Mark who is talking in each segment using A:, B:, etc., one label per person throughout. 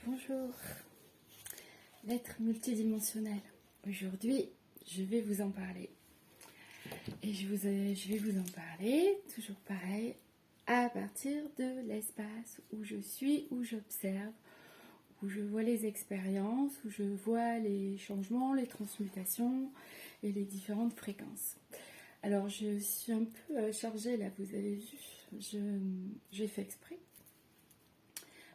A: Bonjour, l'être multidimensionnel. Aujourd'hui, je vais vous en parler. Et je vais vous en parler, toujours pareil, à partir de l'espace où je suis, où j'observe, où je vois les expériences, où je vois les changements, les transmutations et les différentes fréquences. Alors, je suis un peu chargée là, vous avez vu, j'ai fait exprès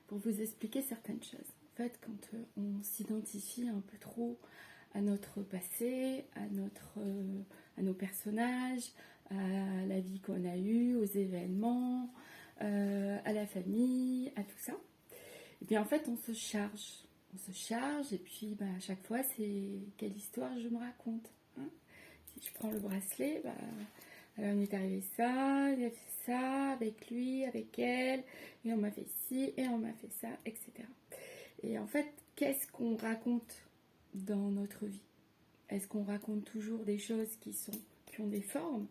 A: pour vous expliquer certaines choses. En fait, quand on s'identifie un peu trop à notre passé, à nos personnages, à la vie qu'on a eue, aux événements, à la famille, à tout ça, et bien en fait on se charge. On se charge et puis à chaque fois c'est quelle histoire je me raconte. Hein, si je prends le bracelet, alors il m'est arrivé ça, il a fait ça avec lui, avec elle, et on m'a fait ci, et on m'a fait ça, etc. Et en fait, qu'est-ce qu'on raconte dans notre vie? Est-ce qu'on raconte toujours des choses qui ont des formes,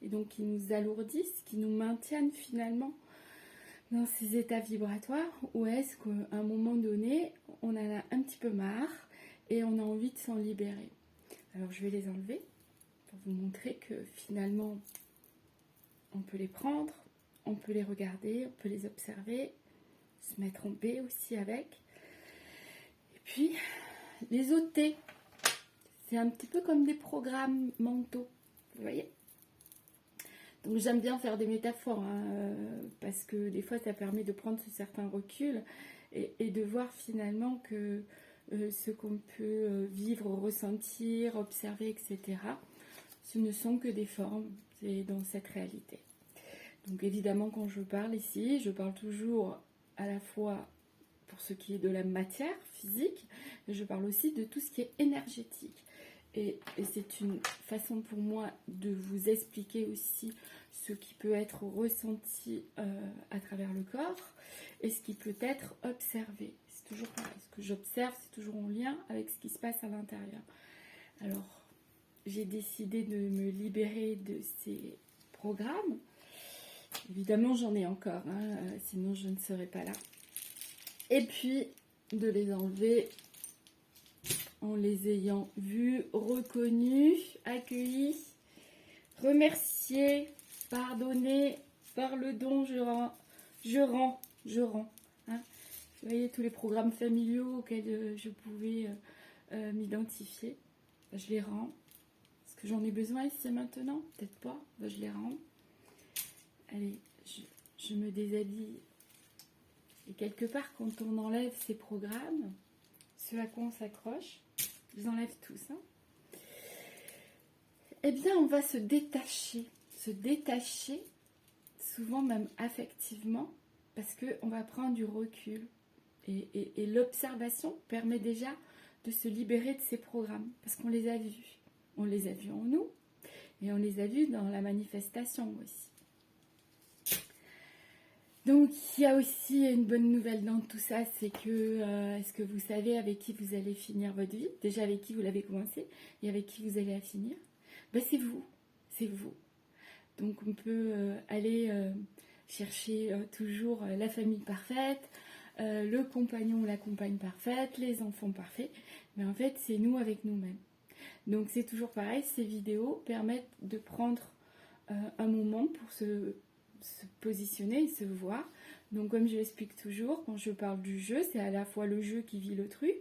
A: et donc qui nous alourdissent, qui nous maintiennent finalement dans ces états vibratoires, ou est-ce qu'à un moment donné, on en a un petit peu marre, et on a envie de s'en libérer? Alors je vais les enlever, pour vous montrer que finalement on peut les prendre, on peut les regarder, on peut les observer, se mettre en paix aussi avec, et puis les ôter. C'est un petit peu comme des programmes mentaux, vous voyez. Donc j'aime bien faire des métaphores, parce que des fois ça permet de prendre ce certain recul et de voir finalement que ce qu'on peut vivre, ressentir, observer, etc., ce ne sont que des formes, c'est dans cette réalité. Donc évidemment quand je parle ici, je parle toujours à la fois pour ce qui est de la matière physique, mais je parle aussi de tout ce qui est énergétique. Et c'est une façon pour moi de vous expliquer aussi ce qui peut être ressenti à travers le corps et ce qui peut être observé. C'est toujours pareil, ce que j'observe, c'est toujours en lien avec ce qui se passe à l'intérieur. Alors, j'ai décidé de me libérer de ces programmes. Évidemment, j'en ai encore, sinon je ne serais pas là. Et puis, de les enlever en les ayant vus, reconnus, accueillis, remerciés, pardonnés, par le don, je rends. Hein. Vous voyez tous les programmes familiaux auxquels je pouvais m'identifier. Je les rends. Est-ce que j'en ai besoin ici maintenant? Peut-être pas. Je les rends. Allez, je me déshabille. Et quelque part, quand on enlève ces programmes, ce à quoi on s'accroche, je les enlève tous. Eh bien, on va se détacher, souvent même affectivement, parce qu'on va prendre du recul. Et l'observation permet déjà de se libérer de ces programmes, parce qu'on les a vus. On les a vus en nous, et on les a vus dans la manifestation aussi. Donc, il y a aussi une bonne nouvelle dans tout ça, c'est que, est-ce que vous savez avec qui vous allez finir votre vie? Déjà avec qui vous l'avez commencé, et avec qui vous allez la finir? C'est vous. Donc, on peut aller chercher toujours la famille parfaite, le compagnon ou la compagne parfaite, les enfants parfaits, mais en fait, c'est nous avec nous-mêmes. Donc, c'est toujours pareil, ces vidéos permettent de prendre un moment pour se positionner et se voir. Donc comme je l'explique toujours, quand je parle du jeu, c'est à la fois le jeu qui vit le truc,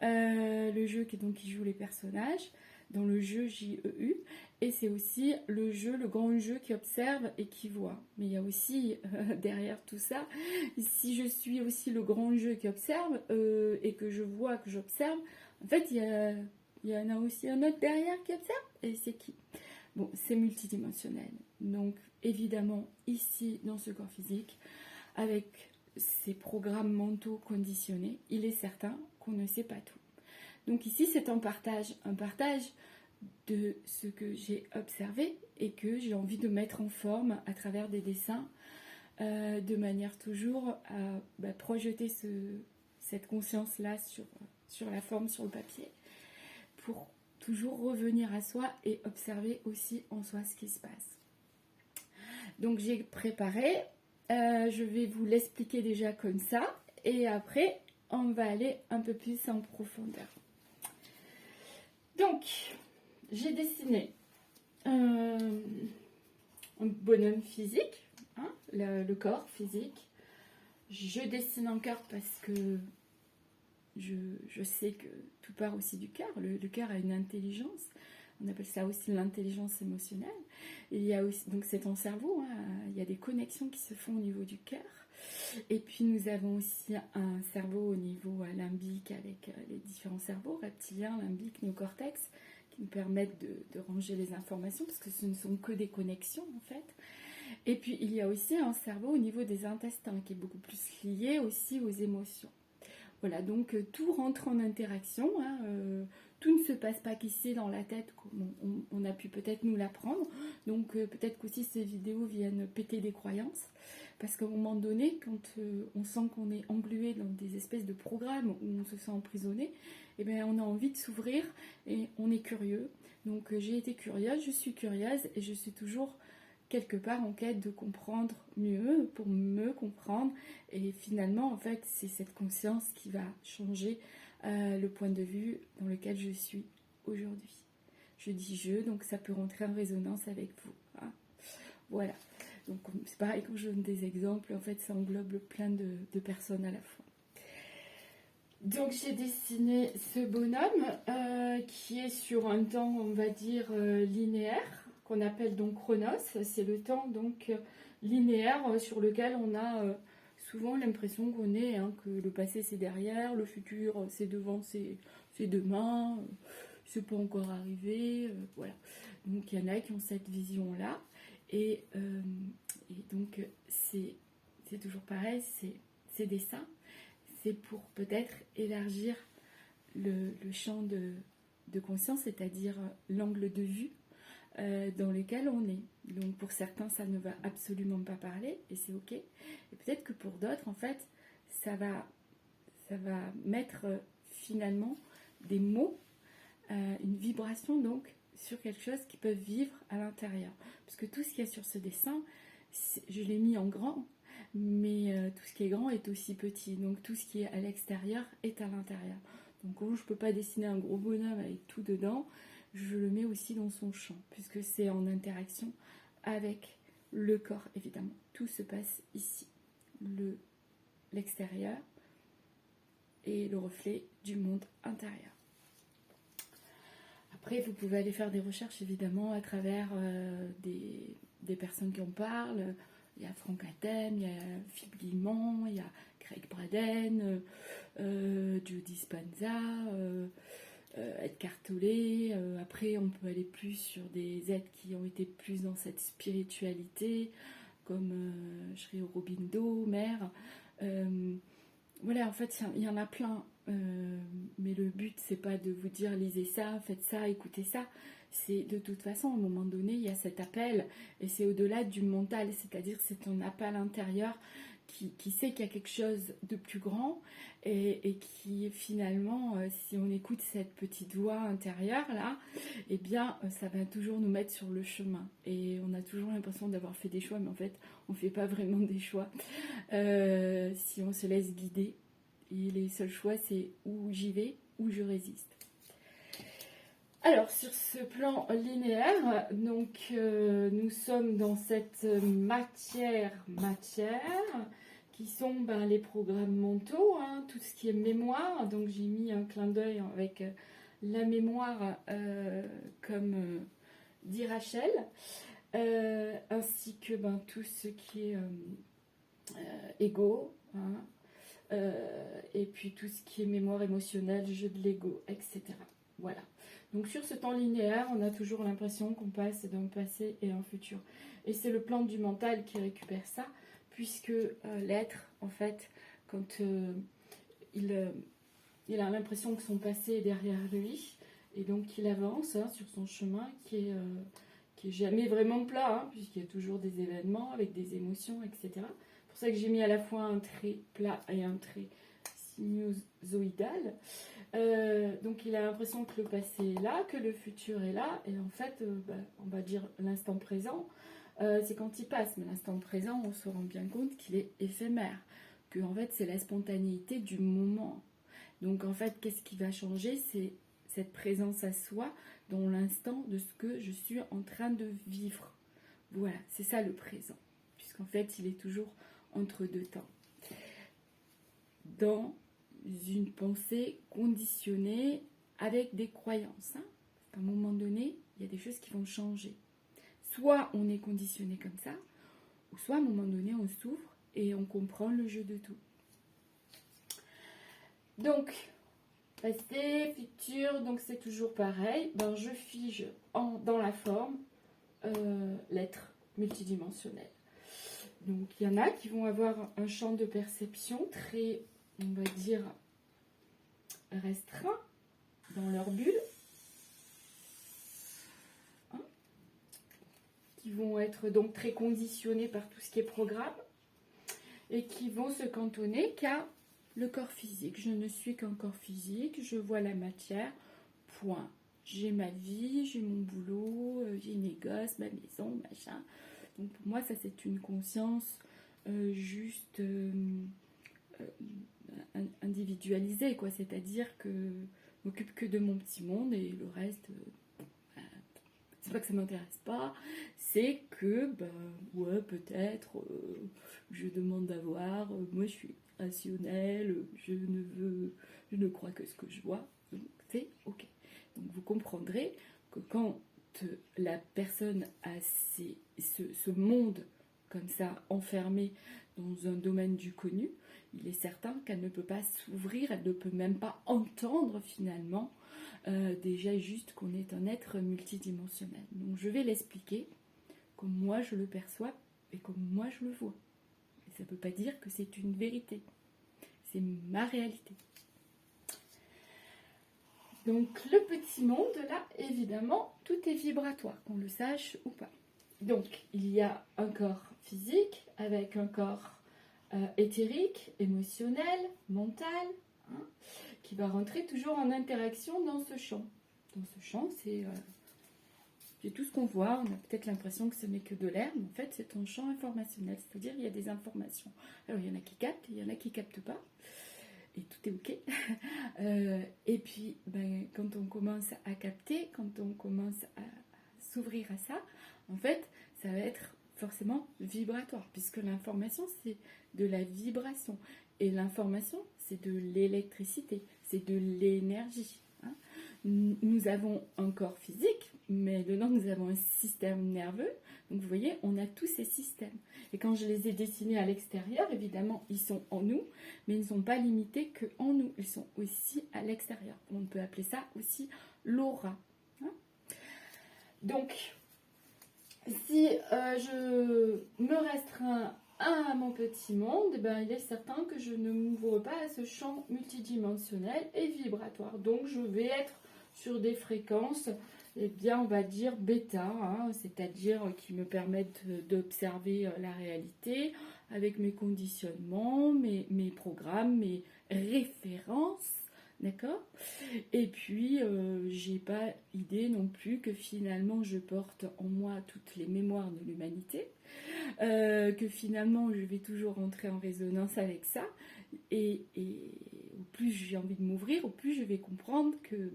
A: le jeu qui joue les personnages, dans le jeu JEU, et c'est aussi le jeu, le grand jeu qui observe et qui voit. Mais il y a aussi derrière tout ça, si je suis aussi le grand jeu qui observe et que je vois, que j'observe, en fait il y en a aussi un autre derrière qui observe, et c'est qui? Bon, c'est multidimensionnel. Donc, évidemment, ici, dans ce corps physique, avec ces programmes mentaux conditionnés, il est certain qu'on ne sait pas tout. Donc ici, c'est un partage de ce que j'ai observé et que j'ai envie de mettre en forme à travers des dessins, de manière toujours à projeter cette conscience-là sur la forme, sur le papier, pour toujours revenir à soi et observer aussi en soi ce qui se passe. Donc j'ai préparé, je vais vous l'expliquer déjà comme ça, et après on va aller un peu plus en profondeur. Donc, j'ai dessiné un bonhomme physique, hein, le corps physique. Je dessine en cœur parce que je sais que tout part aussi du cœur. Le cœur a une intelligence. On appelle ça aussi l'intelligence émotionnelle. Il y a aussi, donc c'est ton cerveau, hein, il y a des connexions qui se font au niveau du cœur. Et puis nous avons aussi un cerveau au niveau limbique avec les différents cerveaux, reptilien, limbique, néocortex, qui nous permettent de ranger les informations parce que ce ne sont que des connexions en fait. Et puis il y a aussi un cerveau au niveau des intestins qui est beaucoup plus lié aussi aux émotions. Voilà, donc tout rentre en interaction, hein, tout ne se passe pas qu'ici dans la tête comme on a pu peut-être nous l'apprendre. Donc peut-être qu'aussi ces vidéos viennent péter des croyances. Parce qu'à un moment donné, quand on sent qu'on est englué dans des espèces de programmes où on se sent emprisonné, eh bien, on a envie de s'ouvrir et on est curieux. Donc j'ai été curieuse, je suis curieuse et je suis toujours quelque part en quête de comprendre mieux pour me comprendre. Et finalement, en fait, c'est cette conscience qui va changer le point de vue dans lequel je suis aujourd'hui. Je dis je, donc ça peut rentrer en résonance avec vous. Hein. Voilà. Donc c'est pareil, quand je donne des exemples, en fait, ça englobe plein de personnes à la fois. Donc j'ai dessiné ce bonhomme qui est sur un temps, on va dire, linéaire, qu'on appelle donc chronos. C'est le temps donc linéaire sur lequel on a souvent l'impression qu'on est, hein, que le passé c'est derrière, le futur c'est devant, c'est demain, c'est pas encore arrivé, voilà. Donc il y en a qui ont cette vision-là. Et donc, c'est toujours pareil, ces dessins, c'est pour peut-être élargir le champ de conscience, c'est-à-dire l'angle de vue dans lequel on est. Donc, pour certains, ça ne va absolument pas parler, et c'est OK. Et peut-être que pour d'autres, en fait, ça va mettre finalement des mots, une vibration, donc, sur quelque chose qu'ils peuvent vivre à l'intérieur. Parce que tout ce qu'il y a sur ce dessin, je l'ai mis en grand, mais tout ce qui est grand est aussi petit. Donc tout ce qui est à l'extérieur est à l'intérieur. Donc quand je ne peux pas dessiner un gros bonhomme avec tout dedans, je le mets aussi dans son champ, puisque c'est en interaction avec le corps, évidemment. Tout se passe ici. L'extérieur et le reflet du monde intérieur. Après, vous pouvez aller faire des recherches, évidemment, à travers des personnes qui en parlent. Il y a Franck Attem, il y a Philippe Guillemont, il y a Craig Braden, Joe Dispenza, Eckhart Tolle. Après, on peut aller plus sur des êtres qui ont été plus dans cette spiritualité, comme Sri Aurobindo, Mère. Voilà, en fait, il y en a plein. Mais le but, c'est pas de vous dire lisez ça, faites ça, écoutez ça. C'est de toute façon, à un moment donné, il y a cet appel, et c'est au-delà du mental, c'est-à-dire c'est ton appel intérieur qui sait qu'il y a quelque chose de plus grand, et qui finalement, si on écoute cette petite voix intérieure là, eh bien, ça va toujours nous mettre sur le chemin. Et on a toujours l'impression d'avoir fait des choix, mais en fait, on fait pas vraiment des choix si on se laisse guider. Et les seuls choix, c'est où j'y vais, où je résiste. Alors, sur ce plan linéaire, donc nous sommes dans cette matière, qui sont les programmes mentaux, hein, tout ce qui est mémoire. Donc, j'ai mis un clin d'œil avec la mémoire, comme dit Rachel, ainsi que tout ce qui est ego, hein, et puis tout ce qui est mémoire émotionnelle, jeu de l'ego, etc. Voilà. Donc sur ce temps linéaire, on a toujours l'impression qu'on passe d'un passé et un futur. Et c'est le plan du mental qui récupère ça, puisque l'être, en fait, quand il a l'impression que son passé est derrière lui, et donc il avance sur son chemin qui est jamais vraiment plat, hein, puisqu'il y a toujours des événements avec des émotions, etc. C'est pour ça que j'ai mis à la fois un trait plat et un trait sinusoïdal. Donc il a l'impression que le passé est là, que le futur est là, et en fait, on va dire l'instant présent, c'est quand il passe, mais l'instant présent, on se rend bien compte qu'il est éphémère. que en fait c'est la spontanéité du moment. Donc en fait, qu'est-ce qui va changer? C'est cette présence à soi dans l'instant de ce que je suis en train de vivre. Voilà, c'est ça le présent, puisqu'en fait il est toujours entre deux temps. Dans une pensée conditionnée avec des croyances. Hein. À un moment donné, il y a des choses qui vont changer. Soit on est conditionné comme ça, ou soit à un moment donné, on s'ouvre et on comprend le jeu de tout. Donc, passé, futur, donc c'est toujours pareil. Ben, je fige dans la forme l'être multidimensionnel. Donc, il y en a qui vont avoir un champ de perception très, on va dire, restreint dans leur bulle. Qui vont être donc très conditionnés par tout ce qui est programme et qui vont se cantonner qu'à le corps physique. Je ne suis qu'un corps physique, je vois la matière, point. J'ai ma vie, j'ai mon boulot, j'ai mes gosses, ma maison, machin. Donc pour moi, ça c'est une conscience juste individualisée, quoi. C'est-à-dire que je m'occupe que de mon petit monde et le reste... c'est pas que ça m'intéresse pas, c'est que, ouais, peut-être, je demande d'avoir, moi je suis rationnelle, je ne crois que ce que je vois, donc c'est ok. Donc vous comprendrez que quand la personne a ce monde comme ça, enfermé dans un domaine du connu, il est certain qu'elle ne peut pas s'ouvrir, elle ne peut même pas entendre finalement déjà juste qu'on est un être multidimensionnel. Donc je vais l'expliquer comme moi je le perçois et comme moi je le vois. Et ça ne veut pas dire que c'est une vérité. C'est ma réalité. Donc le petit monde, là, évidemment, tout est vibratoire, qu'on le sache ou pas. Donc il y a un corps physique avec un corps éthérique, émotionnel, mental, hein, qui va rentrer toujours en interaction dans ce champ. Dans ce champ, c'est tout ce qu'on voit. On a peut-être l'impression que ce n'est que de l'air, mais en fait, c'est un champ informationnel. C'est-à-dire il y a des informations. Alors, il y en a qui captent, il y en a qui ne captent pas. Et tout est OK. Et puis, quand on commence à capter, quand on commence à s'ouvrir à ça, en fait, ça va être forcément vibratoire, puisque l'information, c'est de la vibration. Et l'information, c'est de l'électricité, c'est de l'énergie. Hein. Nous avons un corps physique, mais dedans, nous avons un système nerveux. Donc, vous voyez, on a tous ces systèmes. Et quand je les ai dessinés à l'extérieur, évidemment, ils sont en nous, mais ils ne sont pas limités qu'en nous. Ils sont aussi à l'extérieur. On peut appeler ça aussi l'aura. Hein. Donc, si je me restreins à mon petit monde, il est certain que je ne m'ouvre pas à ce champ multidimensionnel et vibratoire. Donc, je vais être sur des fréquences, on va dire bêta, hein, c'est-à-dire qui me permettent d'observer la réalité avec mes conditionnements, mes programmes, mes références. D'accord. Et puis, j'ai pas idée non plus que finalement je porte en moi toutes les mémoires de l'humanité, que finalement je vais toujours rentrer en résonance avec ça, et au plus j'ai envie de m'ouvrir, au plus je vais comprendre que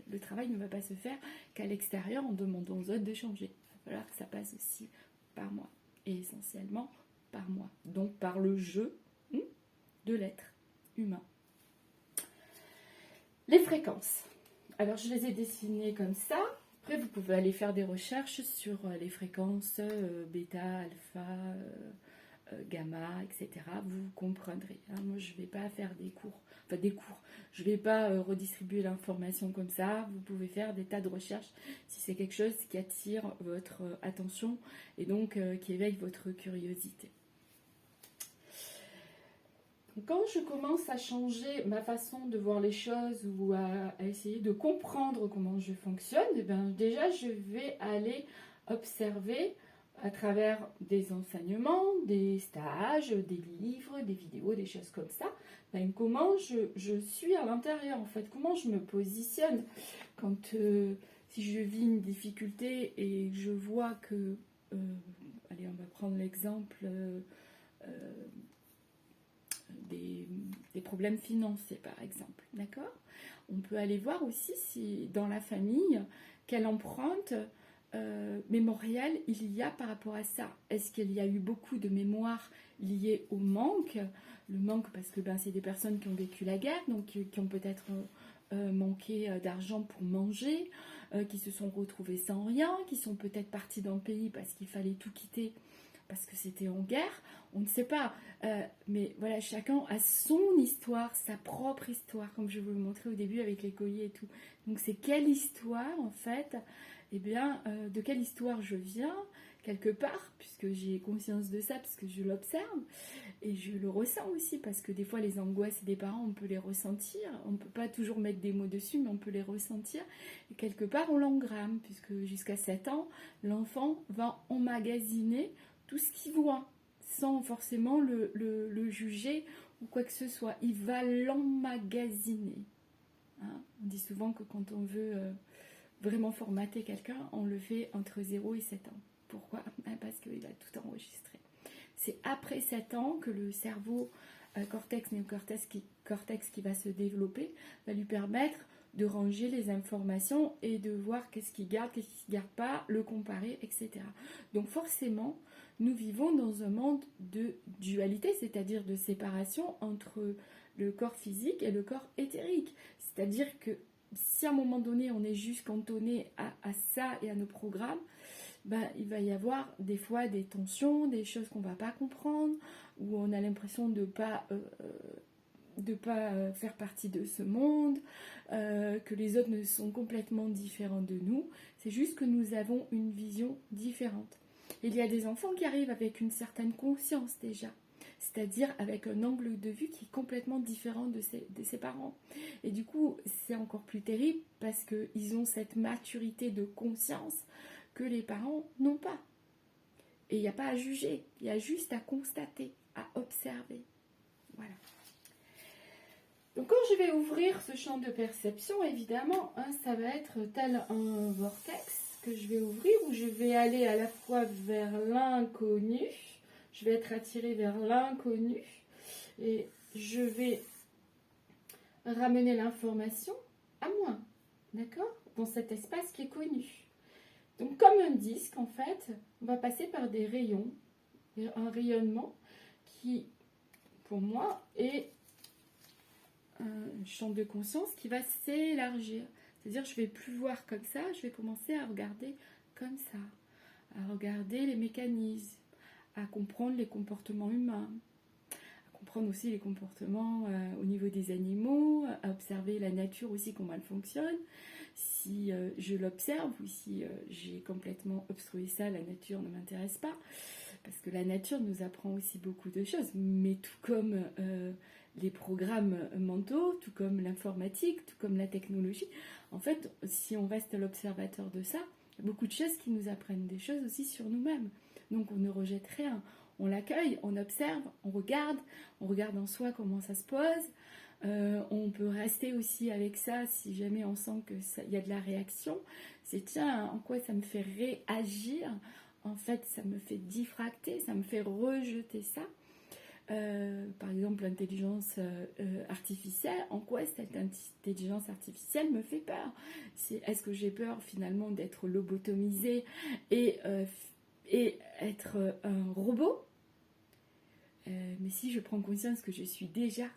A: le travail ne va pas se faire qu'à l'extérieur en demandant aux autres de changer. Il va falloir que ça passe aussi par moi, et essentiellement par moi, donc par le jeu de l'être humain. Les fréquences. Alors, je les ai dessinées comme ça. Après, vous pouvez aller faire des recherches sur les fréquences bêta, alpha, gamma, etc. Vous comprendrez. Hein. Moi, je ne vais pas faire des cours. Je ne vais pas redistribuer l'information comme ça. Vous pouvez faire des tas de recherches si c'est quelque chose qui attire votre attention et donc qui éveille votre curiosité. Quand je commence à changer ma façon de voir les choses ou à essayer de comprendre comment je fonctionne, déjà je vais aller observer à travers des enseignements, des stages, des livres, des vidéos, des choses comme ça, comment je suis à l'intérieur en fait, comment je me positionne quand si je vis une difficulté et je vois que, allez on va prendre l'exemple problèmes financiers par exemple, d'accord? On peut aller voir aussi si dans la famille, quelle empreinte mémorielle il y a par rapport à ça. Est-ce qu'il y a eu beaucoup de mémoires liées au manque? Le manque parce que c'est des personnes qui ont vécu la guerre, donc qui ont peut-être manqué d'argent pour manger, qui se sont retrouvés sans rien, qui sont peut-être partis d'un pays parce qu'il fallait tout quitter parce que c'était en guerre, on ne sait pas. Mais voilà, chacun a son histoire, sa propre histoire, comme je vous le montrais au début avec les colliers et tout. Donc c'est quelle histoire, en fait, de quelle histoire je viens, quelque part, puisque j'ai conscience de ça, parce que je l'observe, et je le ressens aussi, parce que des fois, les angoisses des parents, on peut les ressentir. On ne peut pas toujours mettre des mots dessus, mais on peut les ressentir. Et quelque part, on l'engramme, puisque jusqu'à 7 ans, l'enfant va emmagasiner tout ce qu'il voit, sans forcément le juger ou quoi que ce soit. Il va l'emmagasiner. Hein, on dit souvent que quand on veut vraiment formater quelqu'un, on le fait entre 0 et 7 ans. Pourquoi? Parce qu'il va tout enregistrer. C'est après 7 ans que le cerveau cortex, néocortex qui va se développer, va lui permettre de ranger les informations et de voir qu'est-ce qu'il garde, qu'est-ce qu'il ne garde pas, le comparer, etc. Donc forcément, nous vivons dans un monde de dualité, c'est-à-dire de séparation entre le corps physique et le corps éthérique. C'est-à-dire que si à un moment donné, on est juste cantonné à ça et à nos programmes, il va y avoir des fois des tensions, des choses qu'on ne va pas comprendre, où on a l'impression de ne pas faire partie de ce monde, que les autres ne sont complètement différents de nous. C'est juste que nous avons une vision différente. Il y a des enfants qui arrivent avec une certaine conscience déjà, c'est-à-dire avec un angle de vue qui est complètement différent de ses parents. Et du coup, c'est encore plus terrible parce qu'ils ont cette maturité de conscience que les parents n'ont pas. Et il n'y a pas à juger, il y a juste à constater, à observer. Voilà. Donc quand je vais ouvrir ce champ de perception, évidemment, ça va être tel un vortex que je vais ouvrir, où je vais aller à la fois vers l'inconnu, je vais être attirée vers l'inconnu, et je vais ramener l'information à moi, d'accord? Dans cet espace qui est connu. Donc comme un disque, en fait, on va passer par des rayons, un rayonnement qui, pour moi, est un champ de conscience qui va s'élargir. C'est-à-dire, je ne vais plus voir comme ça, je vais commencer à regarder comme ça, à regarder les mécanismes, à comprendre les comportements humains, à comprendre aussi les comportements au niveau des animaux, à observer la nature aussi, comment elle fonctionne. Si je l'observe ou si j'ai complètement obstrué ça, la nature ne m'intéresse pas, parce que la nature nous apprend aussi beaucoup de choses, mais tout comme les programmes mentaux, tout comme l'informatique, tout comme la technologie, en fait, si on reste l'observateur de ça, il y a beaucoup de choses qui nous apprennent des choses aussi sur nous-mêmes. Donc on ne rejette rien, on l'accueille, on observe, on regarde en soi comment ça se pose. On peut rester aussi avec ça si jamais on sent qu'il y a de la réaction. C'est tiens, en quoi ça me fait réagir? En fait, ça me fait diffracter, ça me fait rejeter ça. Par exemple, l'intelligence artificielle, en quoi cette intelligence artificielle me fait peur? Est-ce que j'ai peur finalement d'être lobotomisée et être un robot? Mais si je prends conscience que je suis déjà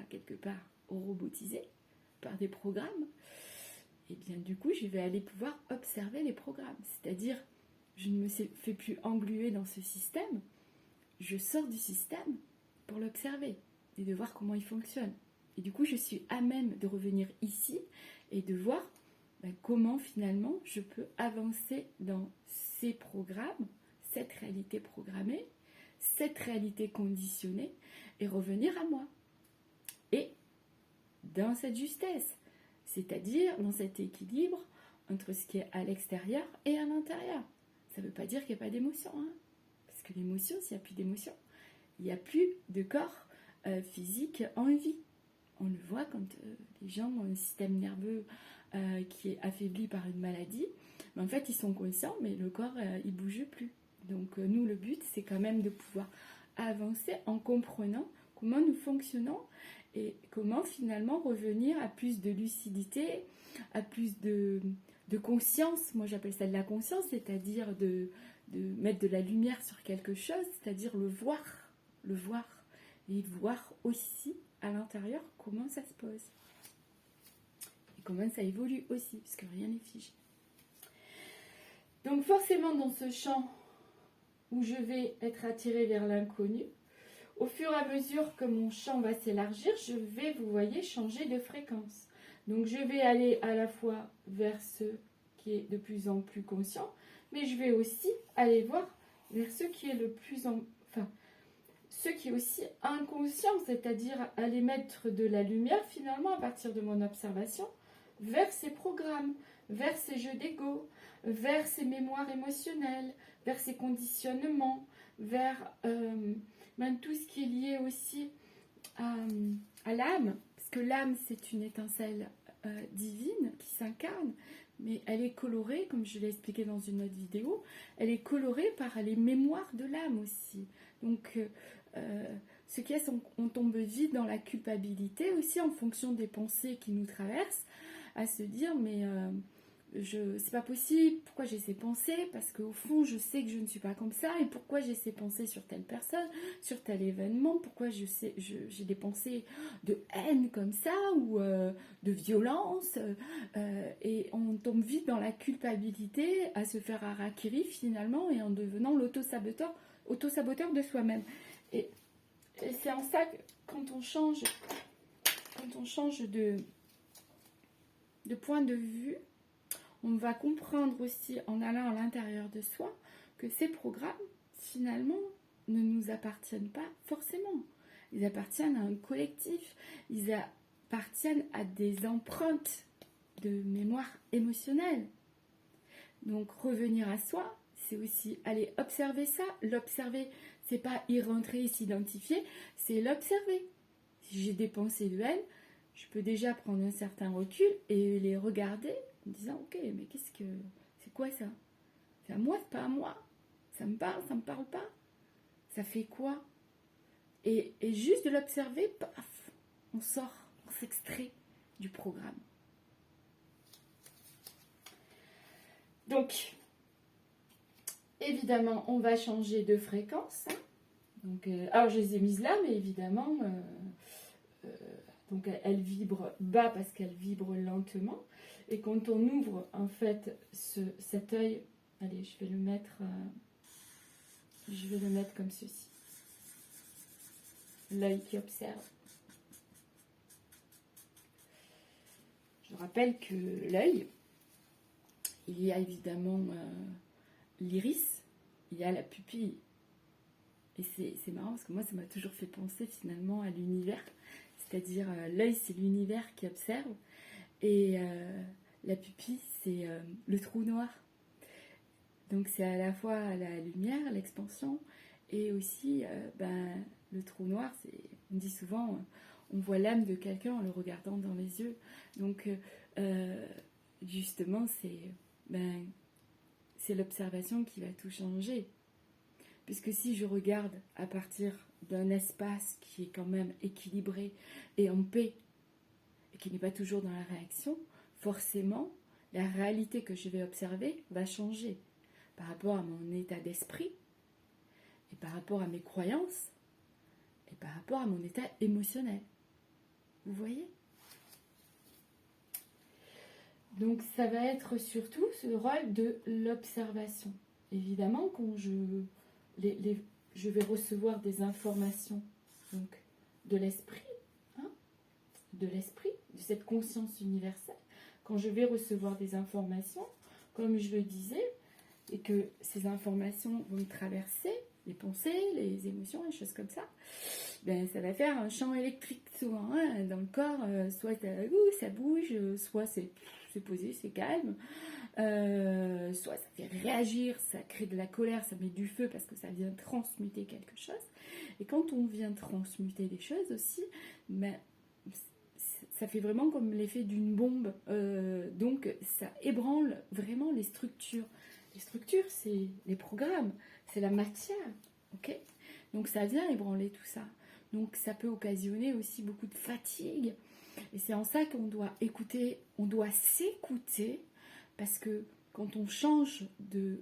A: quelque part robotisée par des programmes, et bien du coup je vais aller pouvoir observer les programmes, c'est-à-dire je ne me fais plus engluer dans ce système, je sors du système pour l'observer et de voir comment il fonctionne, et du coup je suis à même de revenir ici et de voir comment finalement je peux avancer dans ces programmes, cette réalité programmée, cette réalité conditionnée, et revenir à moi. Et dans cette justesse, c'est-à-dire dans cet équilibre entre ce qui est à l'extérieur et à l'intérieur. Ça ne veut pas dire qu'il n'y a pas d'émotion, hein, parce que l'émotion, s'il n'y a plus d'émotion, il n'y a plus de corps physique en vie. On le voit quand les gens ont un système nerveux qui est affaibli par une maladie, mais en fait ils sont conscients, mais le corps il ne bouge plus. Donc nous, le but, c'est quand même de pouvoir avancer en comprenant comment nous fonctionnons et comment finalement revenir à plus de lucidité, à plus de conscience. Moi j'appelle ça de la conscience, c'est-à-dire de mettre de la lumière sur quelque chose, c'est-à-dire le voir et voir aussi à l'intérieur comment ça se pose et comment ça évolue aussi, parce que rien n'est figé. Donc forcément dans ce champ où je vais être attirée vers l'inconnu, au fur et à mesure que mon champ va s'élargir, je vais, vous voyez, changer de fréquence. Donc je vais aller à la fois vers ce qui est de plus en plus conscient, mais je vais aussi aller voir vers ce qui est ce qui est aussi inconscient, c'est-à-dire aller mettre de la lumière finalement à partir de mon observation vers ces programmes, vers ces jeux d'ego, vers ces mémoires émotionnelles, vers ces conditionnements, vers même tout ce qui est lié aussi à l'âme, parce que l'âme c'est une étincelle divine qui s'incarne, mais elle est colorée, comme je l'ai expliqué dans une autre vidéo, elle est colorée par les mémoires de l'âme aussi. Donc ce qui est, on tombe vite dans la culpabilité aussi en fonction des pensées qui nous traversent, à se dire mais c'est pas possible, pourquoi j'ai ces pensées, parce qu'au fond je sais que je ne suis pas comme ça, et pourquoi j'ai ces pensées sur telle personne, sur tel événement, pourquoi j'ai des pensées de haine comme ça, ou de violence, et on tombe vite dans la culpabilité, à se faire harakiri finalement, et en devenant l'auto-saboteur de soi-même. Et c'est en ça que quand on change de point de vue, on va comprendre aussi en allant à l'intérieur de soi que ces programmes, finalement, ne nous appartiennent pas forcément. Ils appartiennent à un collectif, ils appartiennent à des empreintes de mémoire émotionnelle. Donc revenir à soi, c'est aussi aller observer ça. L'observer, c'est pas y rentrer et s'identifier, c'est l'observer. Si j'ai des pensées de haine, je peux déjà prendre un certain recul et les regarder en disant ok, mais c'est quoi ça? C'est à moi, c'est pas à moi. Ça me parle pas. Ça fait quoi? Et juste de l'observer, paf, on sort, on s'extrait du programme. Donc, évidemment, on va changer de fréquence. Donc, alors, je les ai mises là, mais évidemment, donc elle vibre bas parce qu'elle vibre lentement. Et quand on ouvre, en fait, cet œil, allez, je vais le mettre comme ceci. L'œil qui observe. Je rappelle que l'œil, il y a évidemment l'iris, il y a la pupille. Et c'est marrant parce que moi, ça m'a toujours fait penser finalement à l'univers. C'est-à-dire, l'œil, c'est l'univers qui observe. Et la pupille, c'est le trou noir. Donc, c'est à la fois la lumière, l'expansion, et aussi le trou noir. On dit souvent, on voit l'âme de quelqu'un en le regardant dans les yeux. Donc, justement, c'est l'observation qui va tout changer. Puisque si je regarde à partir d'un espace qui est quand même équilibré et en paix, et qui n'est pas toujours dans la réaction, forcément, la réalité que je vais observer va changer par rapport à mon état d'esprit, et par rapport à mes croyances, et par rapport à mon état émotionnel. Vous voyez ? Donc ça va être surtout ce rôle de l'observation. Évidemment, quand je vais recevoir des informations donc, de l'esprit, de cette conscience universelle, quand je vais recevoir des informations, comme je le disais, et que ces informations vont traverser les pensées, les émotions, les choses comme ça, ça va faire un champ électrique souvent dans le corps, soit ça bouge, soit c'est posé, c'est calme, soit ça fait réagir, ça crée de la colère, ça met du feu parce que ça vient transmuter quelque chose. Et quand on vient transmuter des choses aussi, ça fait vraiment comme l'effet d'une bombe. Donc ça ébranle vraiment les structures. Les structures, c'est les programmes, c'est la matière. Ok ? Donc ça vient ébranler tout ça. Donc ça peut occasionner aussi beaucoup de fatigue. Et c'est en ça qu'on doit écouter, on doit s'écouter, parce que quand on change de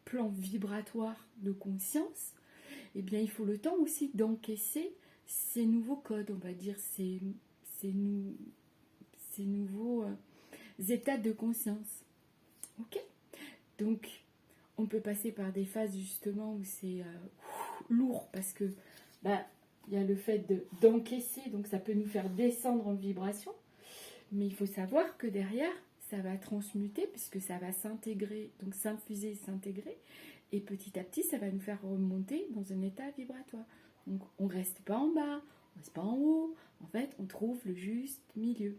A: plan vibratoire de conscience, eh bien il faut le temps aussi d'encaisser ces nouveaux codes, on va dire, ces nouveaux états de conscience. Ok? Donc, on peut passer par des phases justement où c'est lourd, parce que il y a le fait d'encaisser, donc ça peut nous faire descendre en vibration, mais il faut savoir que derrière, ça va transmuter, puisque ça va s'intégrer, donc s'infuser, s'intégrer, et petit à petit, ça va nous faire remonter dans un état vibratoire. Donc, on ne reste pas en bas, on ne reste pas en haut, en fait, on trouve le juste milieu.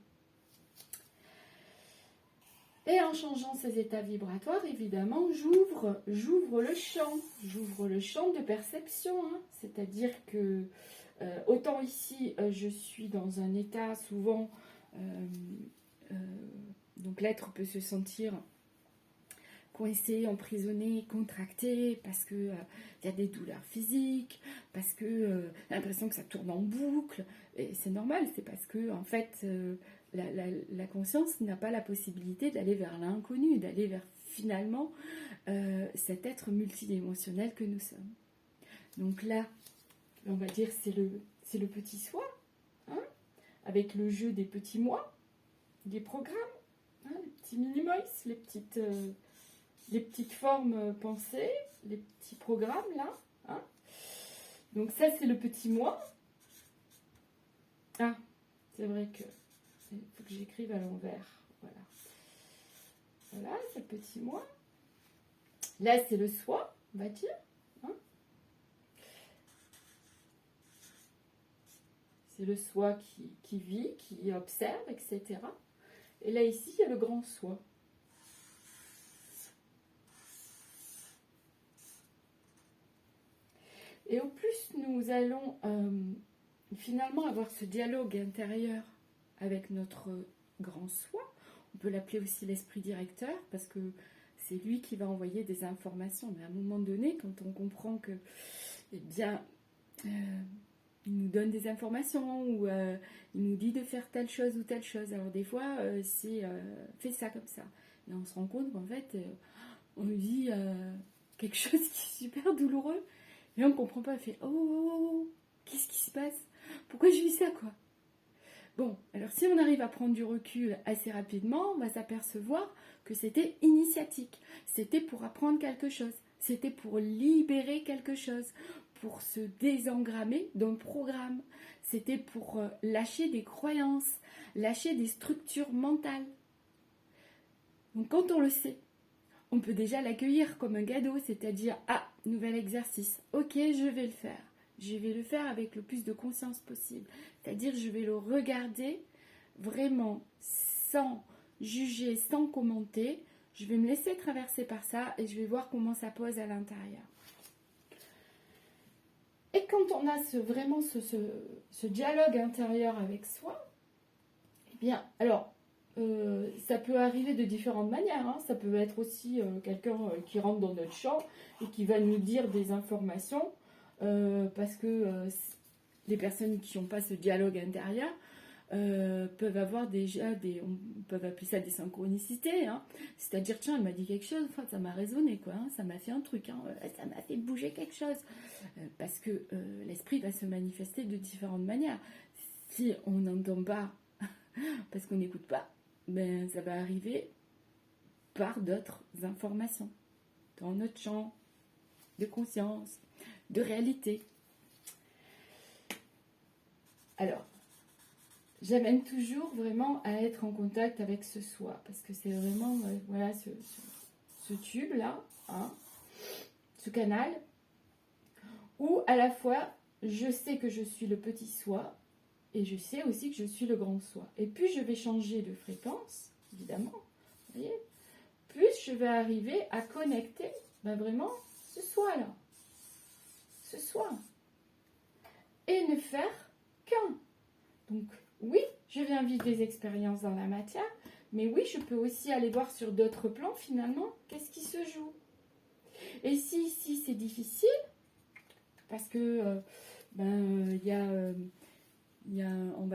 A: Et en changeant ces états vibratoires, évidemment, j'ouvre le champ de perception. Hein. C'est-à-dire que, autant ici, je suis dans un état souvent, donc l'être peut se sentir coincé, emprisonné, contracté, parce que y a des douleurs physiques, parce que l'impression que ça tourne en boucle. Et c'est normal, c'est parce que, en fait, la conscience n'a pas la possibilité d'aller vers l'inconnu, d'aller vers finalement cet être multidimensionnel que nous sommes. Donc là, on va dire c'est le petit soi, hein, avec le jeu des petits moi, des programmes, hein, les petits mini-moïs, les petites formes pensées, les petits programmes là. Hein. Donc ça c'est le petit moi. Ah, c'est vrai que il faut que j'écrive à l'envers. Voilà. Voilà, c'est le petit moi. Là, c'est le soi, on va dire. Hein, c'est le soi qui vit, qui observe, etc. Et là, ici, il y a le grand soi. Et au plus, nous allons finalement avoir ce dialogue intérieur avec notre grand soi. On peut l'appeler aussi l'esprit directeur, parce que c'est lui qui va envoyer des informations. Mais à un moment donné, quand on comprend que, eh bien, il nous donne des informations, ou il nous dit de faire telle chose ou telle chose. Alors des fois, c'est fais ça comme ça. Et on se rend compte qu'en fait, on nous dit quelque chose qui est super douloureux. Et on ne comprend pas, on fait oh, qu'est-ce qui se passe? Pourquoi je vis ça, quoi? Bon, alors si on arrive à prendre du recul assez rapidement, on va s'apercevoir que c'était initiatique. C'était pour apprendre quelque chose. C'était pour libérer quelque chose. Pour se désengrammer d'un programme. C'était pour lâcher des croyances, lâcher des structures mentales. Donc quand on le sait, on peut déjà l'accueillir comme un cadeau, c'est-à-dire, ah, nouvel exercice, ok, je vais le faire. Je vais le faire avec le plus de conscience possible. C'est-à-dire, je vais le regarder vraiment sans juger, sans commenter. Je vais me laisser traverser par ça et je vais voir comment ça pose à l'intérieur. Et quand on a vraiment ce dialogue intérieur avec soi, eh bien, alors, ça peut arriver de différentes manières. Hein. Ça peut être aussi quelqu'un qui rentre dans notre champ et qui va nous dire des informations parce que les personnes qui n'ont pas ce dialogue intérieur peuvent avoir déjà on peut appeler ça des synchronicités. Hein. C'est-à-dire, tiens, elle m'a dit quelque chose, enfin, ça m'a résonné, quoi. Hein. Ça m'a fait un truc, hein. Ça m'a fait bouger quelque chose. Parce que l'esprit va se manifester de différentes manières. Si on n'entend pas, parce qu'on n'écoute pas, ben, ça va arriver par d'autres informations dans notre champ de conscience, de réalité. Alors, j'amène toujours vraiment à être en contact avec ce soi, parce que c'est vraiment voilà, ce tube-là, hein, ce canal, où à la fois je sais que je suis le petit soi, et je sais aussi que je suis le grand soi. Et plus je vais changer de fréquence, évidemment, vous voyez, plus je vais arriver à connecter vraiment ce soi-là. Ce soi. Et ne faire qu'un. Donc, oui, je viens vivre des expériences dans la matière, mais oui, je peux aussi aller voir sur d'autres plans, finalement, qu'est-ce qui se joue. Et si c'est difficile, parce que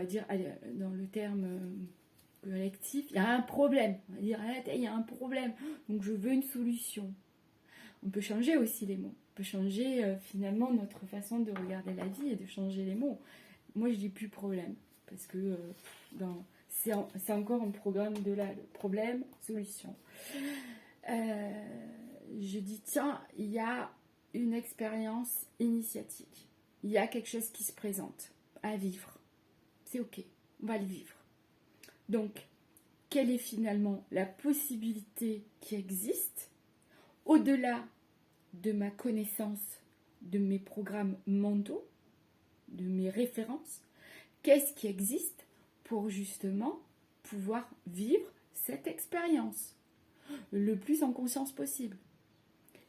A: va dire, allez, dans le terme collectif, il y a un problème. On va dire, il y a un problème, donc je veux une solution. On peut changer aussi les mots. On peut changer finalement notre façon de regarder la vie et de changer les mots. Moi, je dis plus problème, parce que c'est encore un programme de là, le problème, solution. Je dis, tiens, il y a une expérience initiatique. Il y a quelque chose qui se présente à vivre. C'est ok, on va le vivre. Donc, quelle est finalement la possibilité qui existe au-delà de ma connaissance, de mes programmes mentaux, de mes références? Qu'est-ce qui existe pour justement pouvoir vivre cette expérience le plus en conscience possible?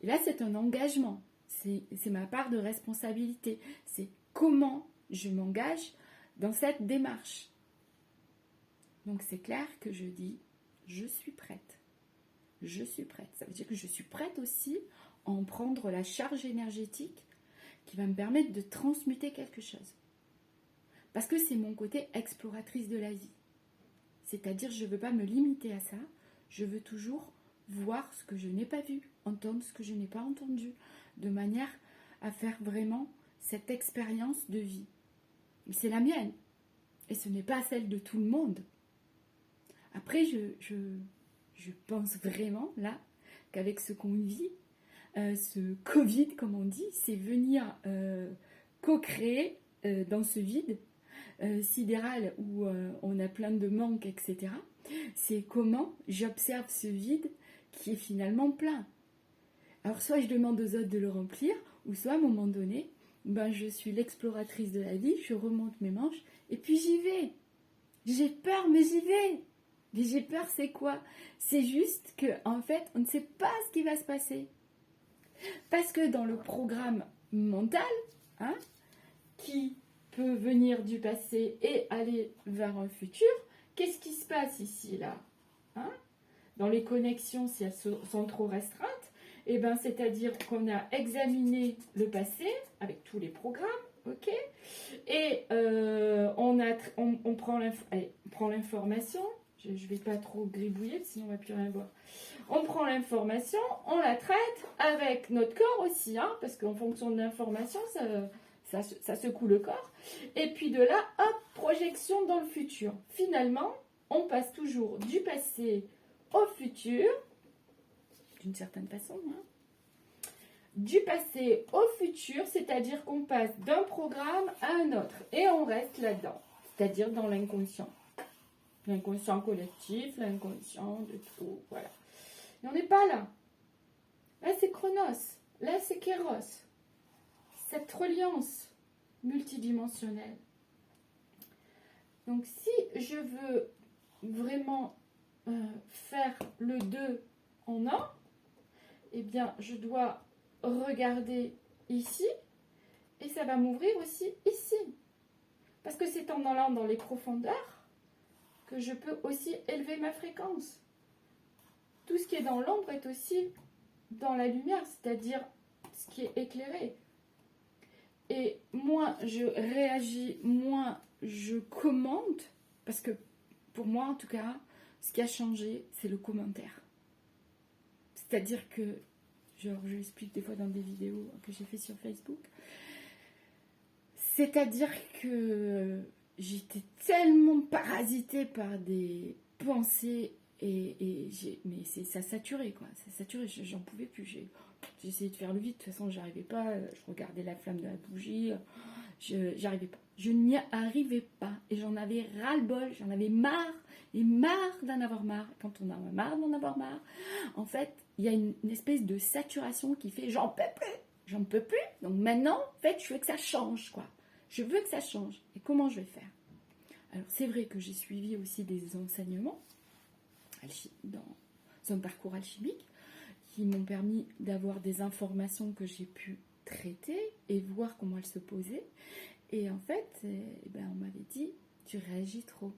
A: Et là, c'est un engagement. C'est ma part de responsabilité. C'est comment je m'engage dans cette démarche. Donc, c'est clair que je dis, je suis prête. Je suis prête. Ça veut dire que je suis prête aussi à en prendre la charge énergétique qui va me permettre de transmuter quelque chose. Parce que c'est mon côté exploratrice de la vie. C'est-à-dire, je ne veux pas me limiter à ça. Je veux toujours voir ce que je n'ai pas vu, entendre ce que je n'ai pas entendu, de manière à faire vraiment cette expérience de vie. C'est la mienne, et ce n'est pas celle de tout le monde. Après, je pense vraiment, là, qu'avec ce qu'on vit, ce Covid, comme on dit, c'est venir co-créer dans ce vide sidéral où on a plein de manques, etc. C'est comment j'observe ce vide qui est finalement plein. Alors soit je demande aux autres de le remplir, ou soit à un moment donné, ben, je suis l'exploratrice de la vie, je remonte mes manches, et puis j'y vais. J'ai peur, mais j'y vais. Mais j'ai peur, c'est quoi? C'est juste que, en fait, on ne sait pas ce qui va se passer. Parce que dans le programme mental, hein, qui peut venir du passé et aller vers un futur, qu'est-ce qui se passe ici, là, hein? Dans les connexions, si elles sont trop restreintes, eh ben, c'est-à-dire qu'on a examiné le passé avec tous les programmes, ok, et on prend l'information, je ne vais pas trop gribouiller, sinon on ne va plus rien voir. On prend l'information, on la traite avec notre corps aussi, hein, parce qu'en fonction de l'information, ça secoue le corps. Et puis de là, hop, projection dans le futur. Finalement, on passe toujours du passé au futur, d'une certaine façon, hein. Du passé au futur, c'est-à-dire qu'on passe d'un programme à un autre, et on reste là-dedans, c'est-à-dire dans l'inconscient. L'inconscient collectif, l'inconscient de tout, voilà. Et on n'est pas là. Là, c'est Chronos, là, c'est Kéros. Cette reliance multidimensionnelle. Donc, si je veux vraiment faire le 2 en 1, eh bien, je dois regarder ici et ça va m'ouvrir aussi ici. Parce que c'est en allant dans les profondeurs que je peux aussi élever ma fréquence. Tout ce qui est dans l'ombre est aussi dans la lumière, c'est-à-dire ce qui est éclairé. Et moins je réagis, moins je commente, parce que pour moi en tout cas, ce qui a changé, c'est le commentaire. C'est-à-dire que, genre je l'explique des fois dans des vidéos que j'ai fait sur Facebook, c'est-à-dire que j'étais tellement parasitée par des pensées mais ça saturait quoi, ça saturait, j'en pouvais plus, j'ai essayé de faire le vide, de toute façon j'arrivais pas, je regardais la flamme de la bougie, j'arrivais pas, je n'y arrivais pas et j'en avais ras-le-bol, j'en avais marre et marre d'en avoir marre. Quand on a marre d'en avoir marre, en fait il y a une espèce de saturation qui fait j'en peux plus, donc maintenant en fait je veux que ça change quoi, je veux que ça change. Et comment je vais faire? Alors c'est vrai que j'ai suivi aussi des enseignements dans un parcours alchimique qui m'ont permis d'avoir des informations que j'ai pu traiter et voir comment elles se posaient. Et en fait, on m'avait dit, tu réagis trop.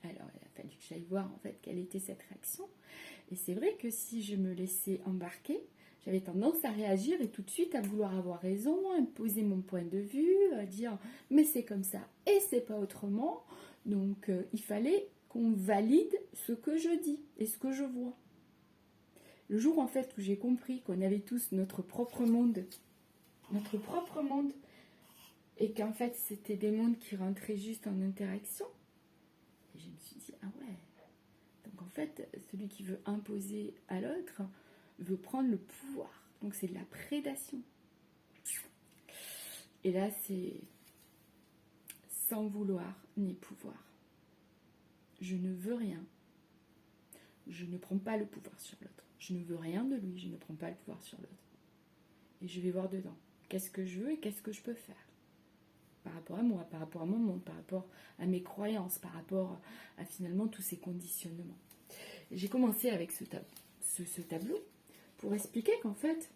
A: Alors, il a fallu que j'aille voir en fait quelle était cette réaction. Et c'est vrai que si je me laissais embarquer, j'avais tendance à réagir et tout de suite à vouloir avoir raison, imposer mon point de vue, à dire mais c'est comme ça et c'est pas autrement. Donc il fallait qu'on valide ce que je dis et ce que je vois. Le jour en fait où j'ai compris qu'on avait tous notre propre monde, et qu'en fait c'était des mondes qui rentraient juste en interaction, et je me suis dit ah ouais, donc en fait celui qui veut imposer à l'autre veut prendre le pouvoir, donc c'est de la prédation. Et là c'est sans vouloir ni pouvoir. Je ne veux rien, je ne prends pas le pouvoir sur l'autre, je ne veux rien de lui, je ne prends pas le pouvoir sur l'autre, et je vais voir dedans qu'est-ce que je veux et qu'est-ce que je peux faire par rapport à moi, par rapport à mon monde, par rapport à mes croyances, par rapport à finalement tous ces conditionnements. Et j'ai commencé avec ce tableau pour expliquer qu'en fait,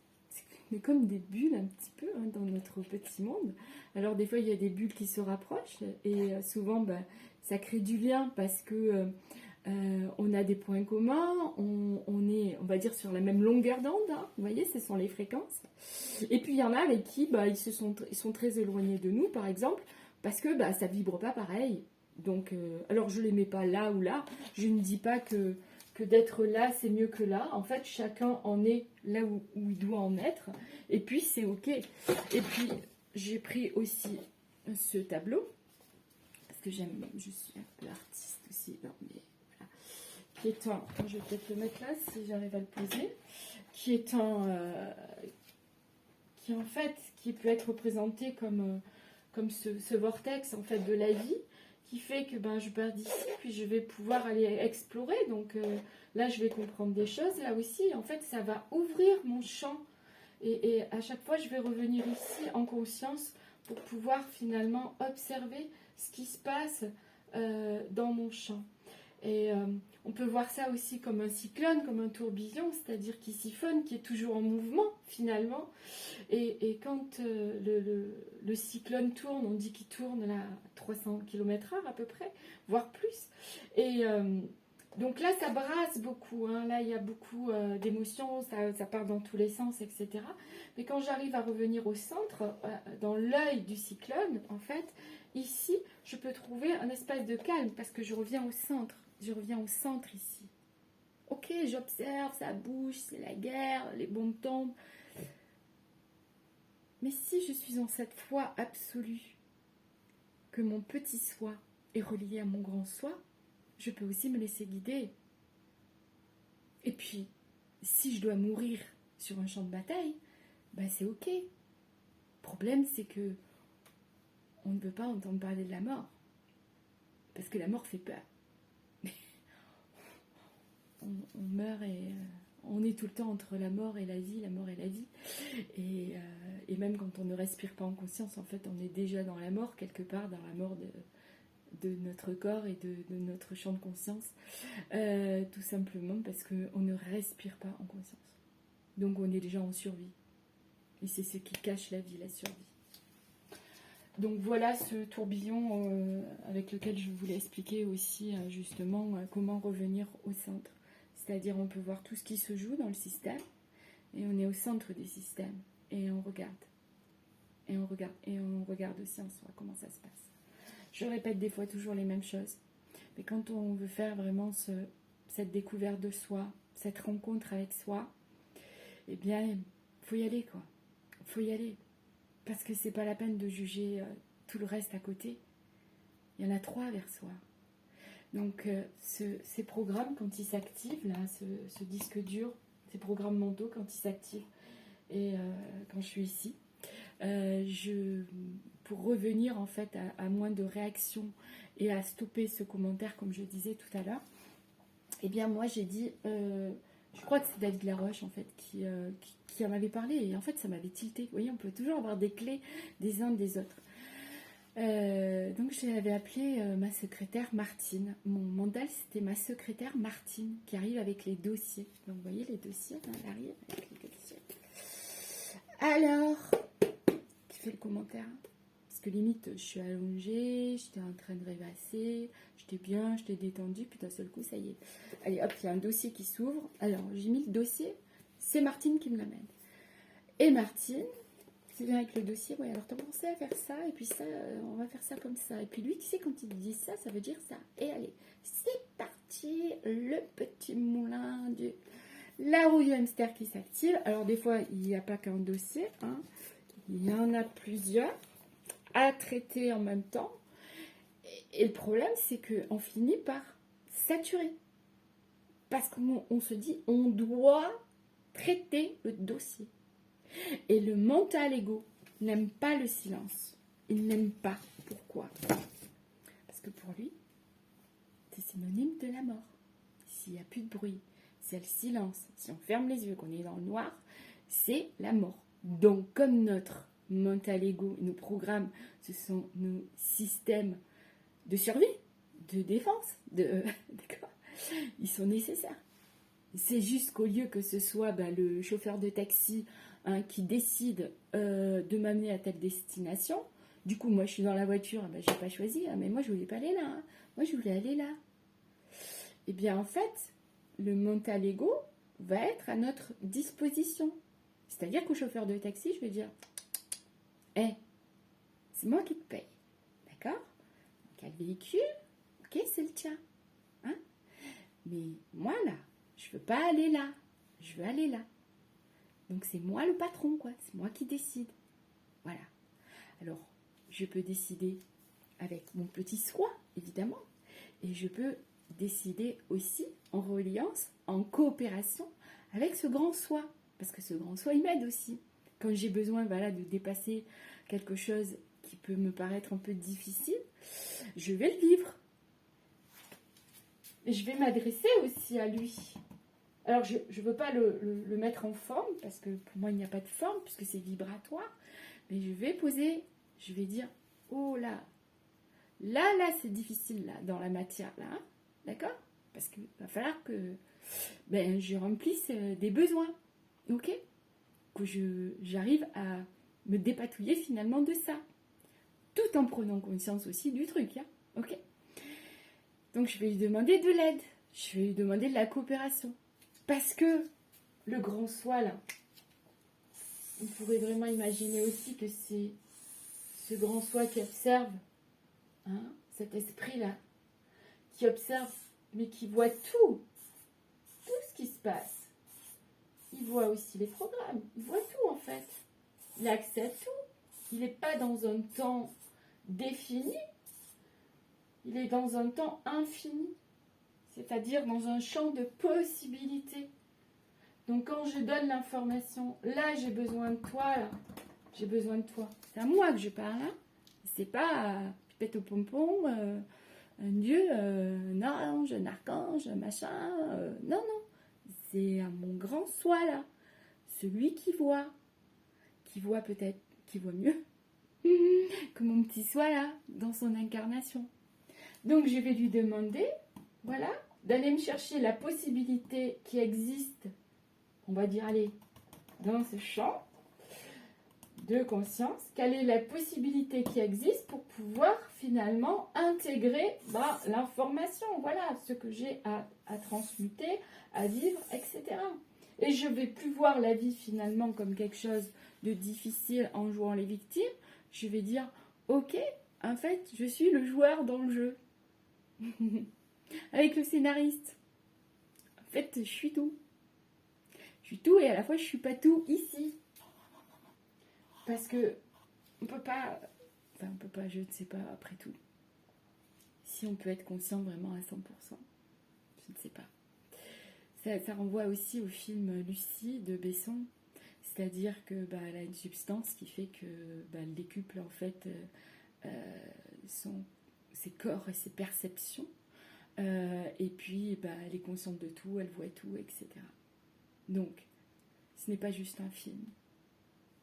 A: c'est comme des bulles un petit peu dans notre petit monde. Alors des fois, il y a des bulles qui se rapprochent et souvent, ça crée du lien parce que on a des points communs, on est, on va dire, sur la même longueur d'onde, hein, vous voyez, ce sont les fréquences. Et puis il y en a avec qui ils sont très éloignés de nous, par exemple, parce que ça vibre pas pareil. Donc, alors je les mets pas là ou là, je ne dis pas que d'être là c'est mieux que là. En fait, chacun en est là où il doit en être, et puis c'est ok. Et puis j'ai pris aussi ce tableau, parce que je suis un peu artiste aussi, non, mais qui est un, je vais peut-être le mettre là si j'arrive à le poser, qui en fait, qui peut être représenté comme ce vortex en fait de la vie, qui fait que je pars d'ici, puis je vais pouvoir aller explorer. Donc là, je vais comprendre des choses. Là aussi, en fait, ça va ouvrir mon champ. Et à chaque fois, je vais revenir ici en conscience pour pouvoir finalement observer ce qui se passe dans mon champ. Et on peut voir ça aussi comme un cyclone, comme un tourbillon, c'est-à-dire qui siphonne, qui est toujours en mouvement finalement. Et quand le cyclone tourne, on dit qu'il tourne là, à 300 km/h à peu près, voire plus. Et donc là, ça brasse beaucoup, hein. Là, il y a beaucoup d'émotions, ça part dans tous les sens, etc. Mais quand j'arrive à revenir au centre, dans l'œil du cyclone, en fait, ici, je peux trouver un espace de calme parce que je reviens au centre. Je reviens au centre ici. Ok, j'observe, ça bouge, c'est la guerre, les bombes tombent. Mais si je suis en cette foi absolue que mon petit soi est relié à mon grand soi, je peux aussi me laisser guider. Et puis, si je dois mourir sur un champ de bataille, c'est ok. Le problème, c'est que on ne veut pas entendre parler de la mort. Parce que la mort fait peur. On meurt et on est tout le temps entre la mort et la vie, la mort et la vie. Et même quand on ne respire pas en conscience, en fait, on est déjà dans la mort, quelque part, dans la mort de notre corps et de notre champ de conscience. Tout simplement parce qu'on ne respire pas en conscience. Donc on est déjà en survie. Et c'est ce qui cache la vie, la survie. Donc voilà ce tourbillon avec lequel je voulais expliquer aussi justement comment revenir au centre. C'est-à-dire on peut voir tout ce qui se joue dans le système et on est au centre du système et on regarde. Et on regarde. Et on regarde aussi en soi comment ça se passe. Je répète des fois toujours les mêmes choses. Mais quand on veut faire vraiment cette découverte de soi, cette rencontre avec soi, eh bien, il faut y aller quoi. Il faut y aller. Parce que c'est pas la peine de juger tout le reste à côté. Il y en a 3 vers soi. Donc ces programmes, quand ils s'activent, là, ce disque dur, ces programmes mentaux, quand ils s'activent, et quand je suis ici, pour revenir en fait à moins de réactions et à stopper ce commentaire, comme je disais tout à l'heure, eh bien moi j'ai dit, je crois que c'est David Laroche en fait qui en avait parlé, et en fait ça m'avait tilté. Vous voyez, on peut toujours avoir des clés des uns des autres. Donc j'avais appelé ma secrétaire Martine. Mon mandal c'était ma secrétaire Martine qui arrive avec les dossiers. Donc vous voyez les dossiers, elle arrive avec les dossiers. Alors, qui fait le commentaire? Parce que limite je suis allongée, j'étais en train de rêvasser, j'étais bien, j'étais détendue, puis d'un seul coup ça y est. Allez hop, il y a un dossier qui s'ouvre. Alors j'ai mis le dossier, c'est Martine qui me l'amène. Et Martine, qui vient avec le dossier, ouais, alors t'as pensé à faire ça, et puis ça, on va faire ça comme ça. Et puis lui, tu sais, quand il dit ça, ça veut dire ça. Et allez, c'est parti, le petit moulin de la roue du hamster qui s'active. Alors des fois, il n'y a pas qu'un dossier, hein. Il y en a plusieurs à traiter en même temps. Et le problème, c'est qu'on finit par saturer. Parce qu'on se dit, on doit traiter le dossier. Et le mental ego n'aime pas le silence. Il n'aime pas. Pourquoi? Parce que pour lui, c'est synonyme de la mort. S'il n'y a plus de bruit, s'il y a le silence, si on ferme les yeux, qu'on est dans le noir, c'est la mort. Donc, comme notre mental ego, nos programmes, ce sont nos systèmes de survie, de défense, d'accord, ils sont nécessaires. C'est juste qu'au lieu que ce soit le chauffeur de taxi qui décide de m'amener à telle destination, du coup, moi, je suis dans la voiture, je n'ai pas choisi, mais moi, je ne voulais pas aller là. Hein. Moi, je voulais aller là. Eh bien, en fait, le mental ego va être à notre disposition. C'est-à-dire qu'au chauffeur de taxi, je vais dire, c'est moi qui te paye. D'accord? Quel véhicule? Ok, c'est le tien. Hein? Mais moi, là, je veux pas aller là. Je veux aller là. Donc, c'est moi le patron, quoi. C'est moi qui décide. Voilà. Alors, je peux décider avec mon petit soi, évidemment. Et je peux décider aussi en reliance, en coopération avec ce grand soi. Parce que ce grand soi, il m'aide aussi. Quand j'ai besoin de dépasser quelque chose qui peut me paraître un peu difficile, je vais le vivre. Et je vais m'adresser aussi à lui. Alors, je ne veux pas le mettre en forme, parce que pour moi, il n'y a pas de forme, puisque c'est vibratoire. Mais je vais poser, je vais dire, oh là, c'est difficile, là, dans la matière, là. Hein, d'accord? Parce qu'il va falloir que je remplisse des besoins. Ok? Que j'arrive à me dépatouiller finalement de ça. Tout en prenant conscience aussi du truc. Hein, ok? Donc, je vais lui demander de l'aide. Je vais lui demander de la coopération. Parce que le grand soi, là, on pourrait vraiment imaginer aussi que c'est ce grand soi qui observe, hein, cet esprit-là, qui observe, mais qui voit tout ce qui se passe. Il voit aussi les programmes, il voit tout en fait. Il a accès à tout. Il n'est pas dans un temps défini, il est dans un temps infini, c'est-à-dire dans un champ de possibilités. Donc quand je donne l'information, là j'ai besoin de toi, là, j'ai besoin de toi. C'est à moi que je parle, hein. C'est pas pipette au pompon, un dieu, un ange, un archange, un machin. Non, non. C'est à mon grand soi, là. Celui qui voit peut-être, qui voit mieux que mon petit soi, là, dans son incarnation. Donc je vais lui demander, voilà, d'aller me chercher la possibilité qui existe, on va dire, allez, dans ce champ de conscience, quelle est la possibilité qui existe pour pouvoir finalement intégrer l'information, voilà, ce que j'ai à transmuter, à vivre, etc. Et je ne vais plus voir la vie finalement comme quelque chose de difficile en jouant les victimes, je vais dire, ok, en fait, je suis le joueur dans le jeu, avec le scénariste. En fait, je suis tout. Je suis tout et à la fois je suis pas tout ici. Parce que on peut pas, je ne sais pas après tout. Si on peut être conscient vraiment à 100%, je ne sais pas. Ça renvoie aussi au film Lucie de Besson, c'est-à-dire que elle a une substance qui fait que elle décuple en fait ses corps et ses perceptions. Et puis elle est consciente de tout, elle voit tout, etc. Donc, ce n'est pas juste un film.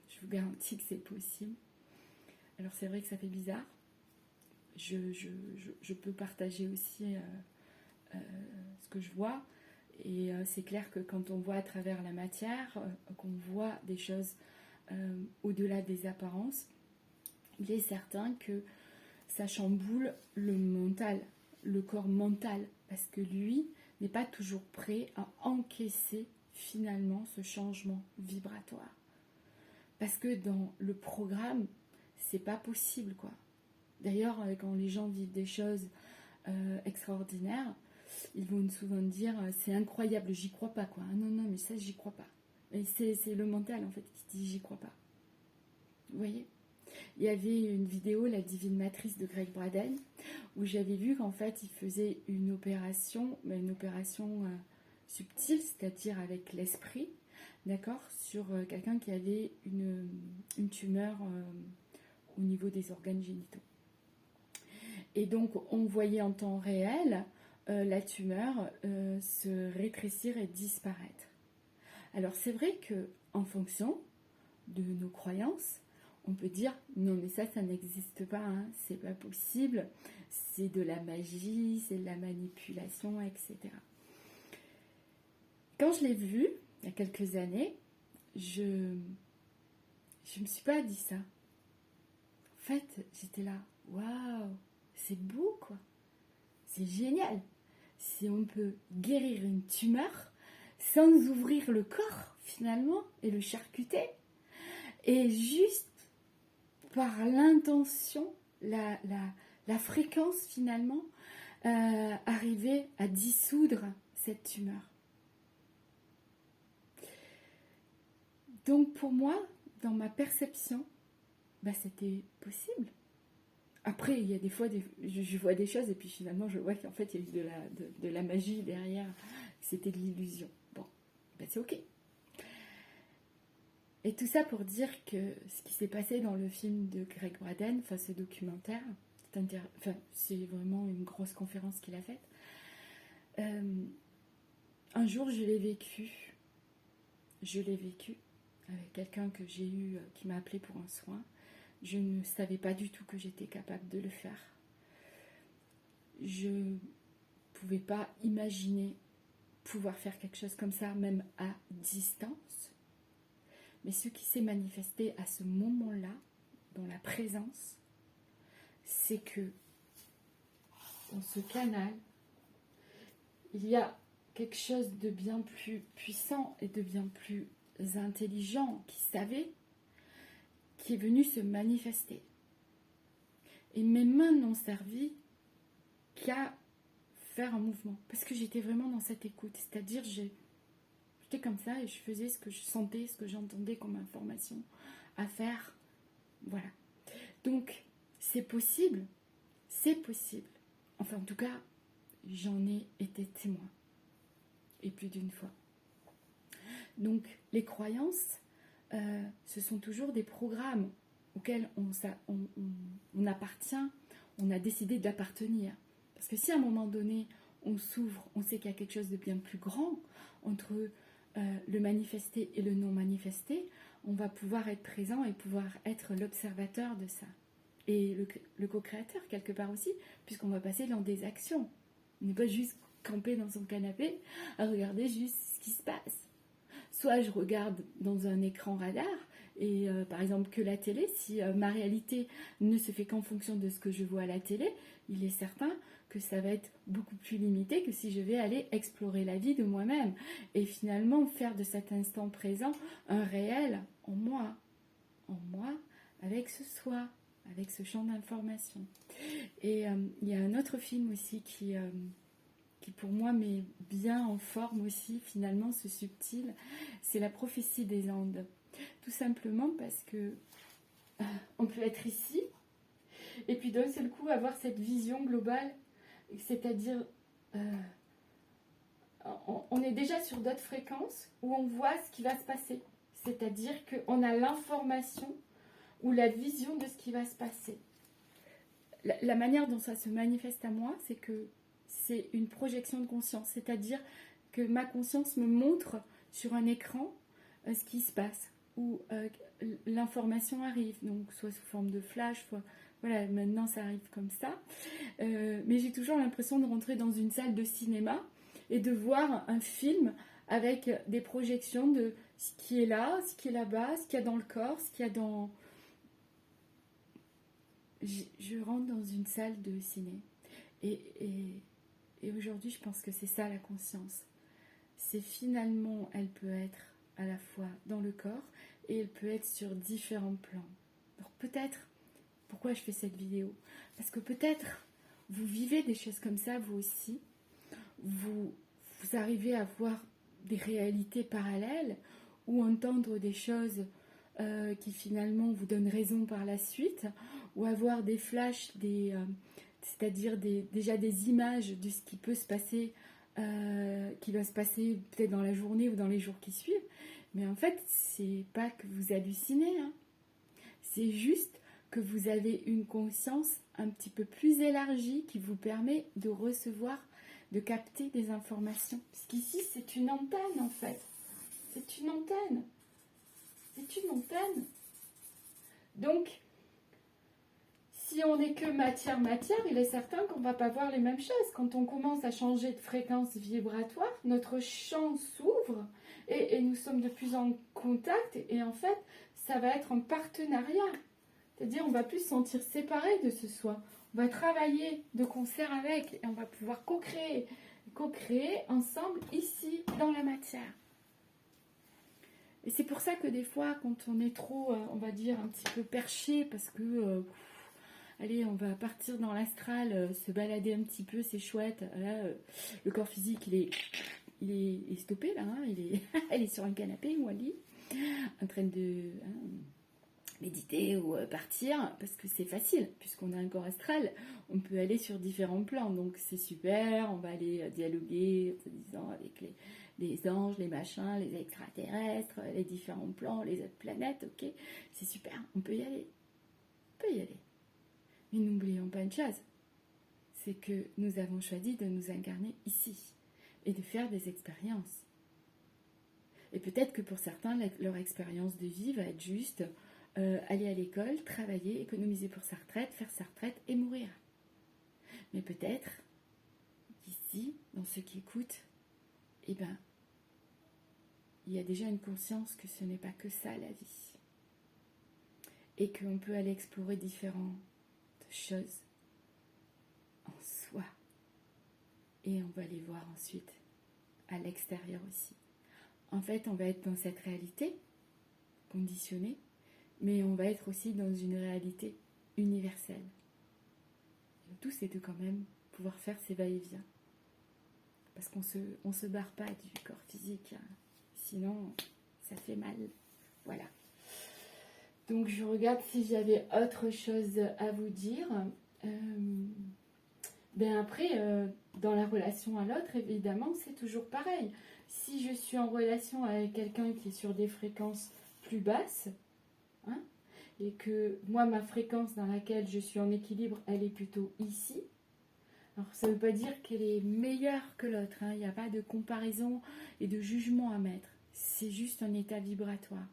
A: Je vous garantis que c'est possible. Alors c'est vrai que ça fait bizarre. Je peux partager aussi ce que je vois. Et c'est clair que quand on voit à travers la matière, qu'on voit des choses au-delà des apparences, il est certain que ça chamboule le mental, le corps mental, parce que lui n'est pas toujours prêt à encaisser finalement ce changement vibratoire. Parce que dans le programme, c'est pas possible, quoi. D'ailleurs, quand les gens vivent des choses extraordinaires, ils vont souvent dire c'est incroyable, j'y crois pas, quoi. Ah non, non, mais ça, j'y crois pas. Et c'est le mental, en fait, qui dit j'y crois pas. Vous voyez? Il y avait une vidéo, La Divine Matrice de Greg Braden, où j'avais vu qu'en fait, il faisait une opération subtile, c'est-à-dire avec l'esprit, d'accord, sur quelqu'un qui avait une tumeur au niveau des organes génitaux. Et donc, on voyait en temps réel la tumeur se rétrécir et disparaître. Alors, c'est vrai que en fonction de nos croyances, on peut dire non, mais ça n'existe pas, hein, c'est pas possible, c'est de la magie, c'est de la manipulation, etc. Quand je l'ai vu il y a quelques années, je me suis pas dit ça. En fait, j'étais là, waouh, c'est beau, quoi. C'est génial. Si on peut guérir une tumeur sans ouvrir le corps, finalement, et le charcuter, et juste par l'intention, la fréquence, finalement, arriver à dissoudre cette tumeur. Donc, pour moi, dans ma perception, c'était possible. Après, il y a des fois, je vois des choses et puis finalement, je vois qu'en fait, il y a eu de la magie derrière. C'était de l'illusion. Bon, c'est ok. Et tout ça pour dire que ce qui s'est passé dans le film de Greg Braden, enfin ce documentaire, c'est vraiment une grosse conférence qu'il a faite. Un jour, je l'ai vécu. Avec quelqu'un que j'ai eu, qui m'a appelé pour un soin. Je ne savais pas du tout que j'étais capable de le faire. Je ne pouvais pas imaginer pouvoir faire quelque chose comme ça, même à distance. Mais ce qui s'est manifesté à ce moment-là, dans la présence, c'est que dans ce canal, il y a quelque chose de bien plus puissant et de bien plus intelligent qui savait, qui est venu se manifester. Et mes mains n'ont servi qu'à faire un mouvement. Parce que j'étais vraiment dans cette écoute. C'est-à-dire, j'étais comme ça et je faisais ce que je sentais, ce que j'entendais comme information à faire. Voilà. Donc, c'est possible. C'est possible. Enfin, en tout cas, j'en ai été témoin. Et plus d'une fois. Donc, les croyances, ce sont toujours des programmes auxquels on appartient, on a décidé d'appartenir. Parce que si à un moment donné, on s'ouvre, on sait qu'il y a quelque chose de bien plus grand entre le manifesté et le non manifesté, on va pouvoir être présent et pouvoir être l'observateur de ça. Et le co-créateur, quelque part aussi, puisqu'on va passer dans des actions. On n'est pas juste campé dans son canapé à regarder juste ce qui se passe. Soit je regarde dans un écran radar, et par exemple que la télé, si ma réalité ne se fait qu'en fonction de ce que je vois à la télé, il est certain que ça va être beaucoup plus limité que si je vais aller explorer la vie de moi-même et finalement faire de cet instant présent un réel en moi, avec ce soi, avec ce champ d'information. Et il y a un autre film aussi qui pour moi met bien en forme aussi finalement ce subtil, c'est La prophétie des Andes. Tout simplement parce que on peut être ici et puis d'un seul coup avoir cette vision globale, c'est-à-dire on est déjà sur d'autres fréquences où on voit ce qui va se passer, c'est-à-dire qu'on a l'information ou la vision de ce qui va se passer. La manière dont ça se manifeste à moi, c'est que c'est une projection de conscience, c'est-à-dire que ma conscience me montre sur un écran ce qui se passe, où l'information arrive, donc soit sous forme de flash, soit voilà, maintenant ça arrive comme ça. Mais j'ai toujours l'impression de rentrer dans une salle de cinéma et de voir un film avec des projections de ce qui est là, ce qui est là-bas, ce qu'il y a dans le corps, ce qu'il y a dans... Je rentre dans une salle de ciné. Et aujourd'hui, je pense que c'est ça la conscience. C'est finalement, elle peut être à la fois dans le corps et elle peut être sur différents plans. Alors peut-être, pourquoi je fais cette vidéo? Parce que peut-être vous vivez des choses comme ça vous aussi, vous arrivez à voir des réalités parallèles ou entendre des choses qui finalement vous donnent raison par la suite, ou avoir des flashs, c'est-à-dire déjà des images de ce qui peut se passer, qui va se passer peut-être dans la journée ou dans les jours qui suivent. Mais en fait, c'est pas que vous hallucinez, hein. C'est juste que vous avez une conscience un petit peu plus élargie qui vous permet de recevoir, de capter des informations. Parce qu'ici, c'est une antenne en fait. C'est une antenne. C'est une antenne. Donc, si on n'est que matière, il est certain qu'on ne va pas voir les mêmes choses. Quand on commence à changer de fréquence vibratoire, notre champ s'ouvre et nous sommes de plus en contact. Et en fait, ça va être un partenariat. C'est-à-dire, on ne va plus se sentir séparés de ce soi. On va travailler de concert avec et on va pouvoir co-créer ensemble ici, dans la matière. Et c'est pour ça que des fois, quand on est trop, on va dire, un petit peu perché, parce que, allez, on va partir dans l'astral, se balader un petit peu, c'est chouette. Là, le corps physique, il est stoppé, là. Hein, elle est sur un canapé ou un lit, en train de méditer ou partir, parce que c'est facile, puisqu'on a un corps astral, on peut aller sur différents plans. Donc, c'est super, on va aller dialoguer, en se disant, avec les anges, les machins, les extraterrestres, les différents plans, les autres planètes, ok, c'est super, on peut y aller. On peut y aller. Mais n'oublions pas une chose, c'est que nous avons choisi de nous incarner ici et de faire des expériences. Et peut-être que pour certains, leur expérience de vie va être juste aller à l'école, travailler, économiser pour sa retraite, faire sa retraite et mourir. Mais peut-être qu'ici, dans ceux qui écoutent, eh ben, il y a déjà une conscience que ce n'est pas que ça la vie. Et qu'on peut aller explorer différentes choses en soi. Et on va les voir ensuite à l'extérieur aussi. En fait, on va être dans cette réalité conditionnée, mais on va être aussi dans une réalité universelle. Le tout, c'est de quand même pouvoir faire ces va-et-vient. Parce qu'on se barre pas du corps physique, hein. Sinon ça fait mal. Voilà. Donc je regarde si j'avais autre chose à vous dire. Ben après, dans la relation à l'autre, évidemment, c'est toujours pareil. Si je suis en relation avec quelqu'un qui est sur des fréquences plus basses, hein, et que moi, ma fréquence dans laquelle je suis en équilibre, elle est plutôt ici. Alors, ça ne veut pas dire qu'elle est meilleure que l'autre, hein. Il n'y a pas de comparaison et de jugement à mettre. C'est juste un état vibratoire.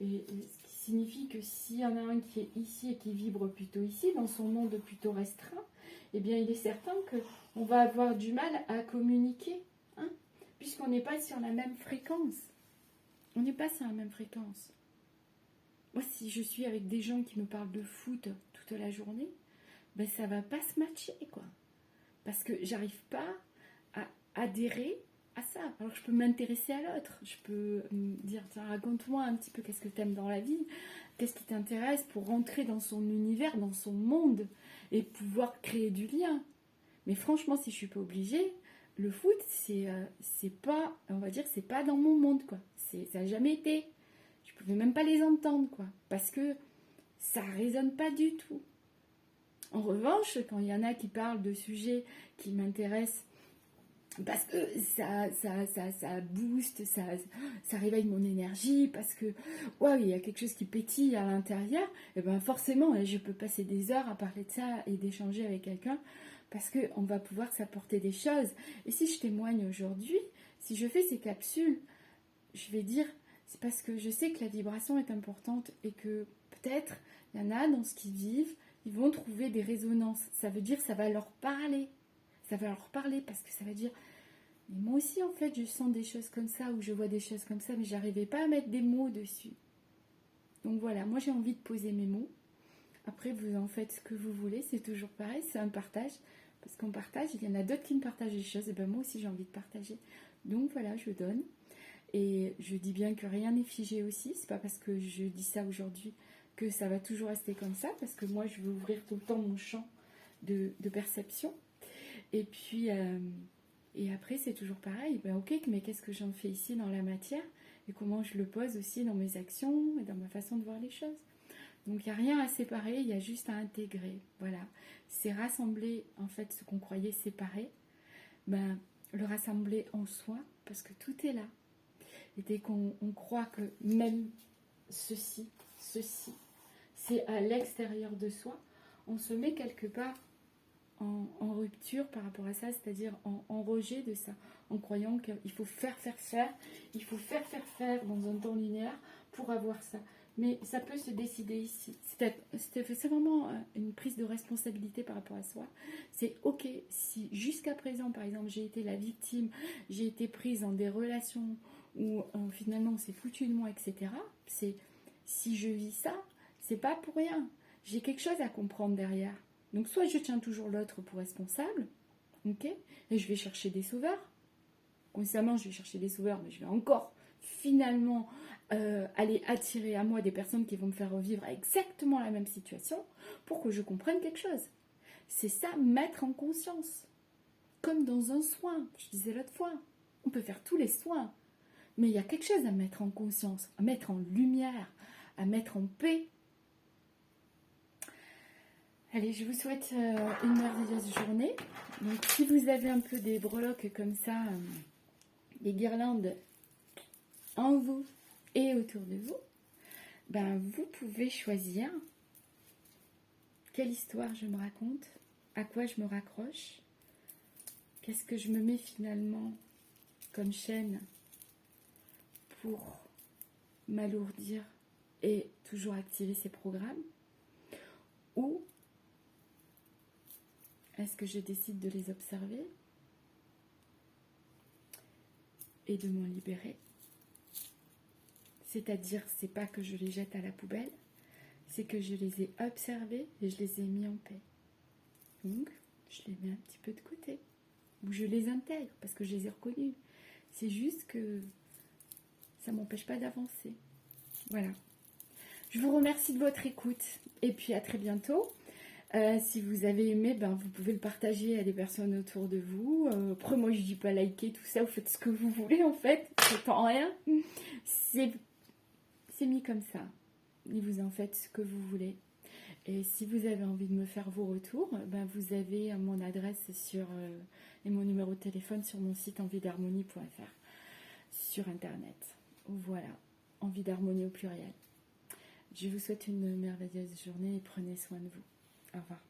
A: Et ce qui signifie que s'il y en a un qui est ici et qui vibre plutôt ici, dans son monde plutôt restreint, eh bien, il est certain qu'on va avoir du mal à communiquer, hein, puisqu'on n'est pas sur la même fréquence. On n'est pas sur la même fréquence. Moi, si je suis avec des gens qui me parlent de foot toute la journée, ben ça va pas se matcher, quoi. Parce que j'arrive pas à adhérer à ça. Alors je peux m'intéresser à l'autre. Je peux me dire, tiens, raconte-moi un petit peu qu'est-ce que tu aimes dans la vie, qu'est-ce qui t'intéresse pour rentrer dans son univers, dans son monde et pouvoir créer du lien. Mais franchement, si je suis pas obligée, le foot, c'est pas, on va dire, c'est pas dans mon monde, quoi. Ça n'a jamais été. Je pouvais même pas les entendre, quoi. Parce que ça résonne pas du tout. En revanche, quand il y en a qui parlent de sujets qui m'intéressent, parce que ça booste, ça réveille mon énergie, parce que ouais, il y a quelque chose qui pétille à l'intérieur, et ben forcément, je peux passer des heures à parler de ça et d'échanger avec quelqu'un, parce qu'on va pouvoir s'apporter des choses. Et si je témoigne aujourd'hui, si je fais ces capsules, je vais dire, c'est parce que je sais que la vibration est importante et que peut-être il y en a dans ce qu'ils vivent, ils vont trouver des résonances. Ça veut dire que ça va leur parler. Ça va leur parler parce que ça va dire, mais moi aussi en fait je sens des choses comme ça ou je vois des choses comme ça, mais j'arrivais pas à mettre des mots dessus. Donc voilà, moi j'ai envie de poser mes mots. Après vous en faites ce que vous voulez, c'est toujours pareil, c'est un partage. Parce qu'on partage, il y en a d'autres qui me partagent des choses, et ben moi aussi j'ai envie de partager. Donc voilà, je donne. Et je dis bien que rien n'est figé aussi. C'est pas parce que je dis ça aujourd'hui que ça va toujours rester comme ça, parce que moi, je veux ouvrir tout le temps mon champ de perception. Et puis, et après, c'est toujours pareil. Ben, ok, mais qu'est-ce que j'en fais ici dans la matière et comment je le pose aussi dans mes actions et dans ma façon de voir les choses. Donc, il n'y a rien à séparer, il y a juste à intégrer. Voilà. C'est rassembler, en fait, ce qu'on croyait séparer, ben, le rassembler en soi, parce que tout est là. Et dès qu'on croit que même ceci, c'est à l'extérieur de soi, on se met quelque part en rupture par rapport à ça, c'est-à-dire en rejet de ça, en croyant qu'il faut faire, il faut faire dans un temps linéaire pour avoir ça. Mais ça peut se décider ici. C'est vraiment une prise de responsabilité par rapport à soi. C'est ok, si jusqu'à présent, par exemple, j'ai été la victime, j'ai été prise dans des relations où finalement on s'est foutu de moi, etc. Si je vis ça, c'est pas pour rien. J'ai quelque chose à comprendre derrière. Donc soit je tiens toujours l'autre pour responsable, ok, et je vais chercher des sauveurs. Consciemment, je vais chercher des sauveurs, mais je vais encore finalement aller attirer à moi des personnes qui vont me faire revivre exactement la même situation pour que je comprenne quelque chose. C'est ça, mettre en conscience. Comme dans un soin, je disais l'autre fois, on peut faire tous les soins, mais il y a quelque chose à mettre en conscience, à mettre en lumière, à mettre en paix. Allez, je vous souhaite une merveilleuse journée. Donc, si vous avez un peu des breloques comme ça, des guirlandes en vous et autour de vous, ben, vous pouvez choisir quelle histoire je me raconte, à quoi je me raccroche, qu'est-ce que je me mets finalement comme chaîne pour m'alourdir et toujours activer ces programmes, ou est-ce que je décide de les observer et de m'en libérer? C'est-à-dire, c'est pas que je les jette à la poubelle, c'est que je les ai observés et je les ai mis en paix. Donc, je les mets un petit peu de côté, ou je les intègre parce que je les ai reconnus. C'est juste que ça m'empêche pas d'avancer. Voilà. Je vous remercie de votre écoute et puis à très bientôt. Si vous avez aimé, ben, vous pouvez le partager à des personnes autour de vous. Après, moi, je dis pas liker, tout ça. Vous faites ce que vous voulez, en fait. J'attends rien. C'est mis comme ça. Et vous en faites ce que vous voulez. Et si vous avez envie de me faire vos retours, ben, vous avez mon adresse et mon numéro de téléphone sur mon site enviedarmonie.fr sur Internet. Voilà. Envie d'harmonie au pluriel. Je vous souhaite une merveilleuse journée et prenez soin de vous. Au revoir.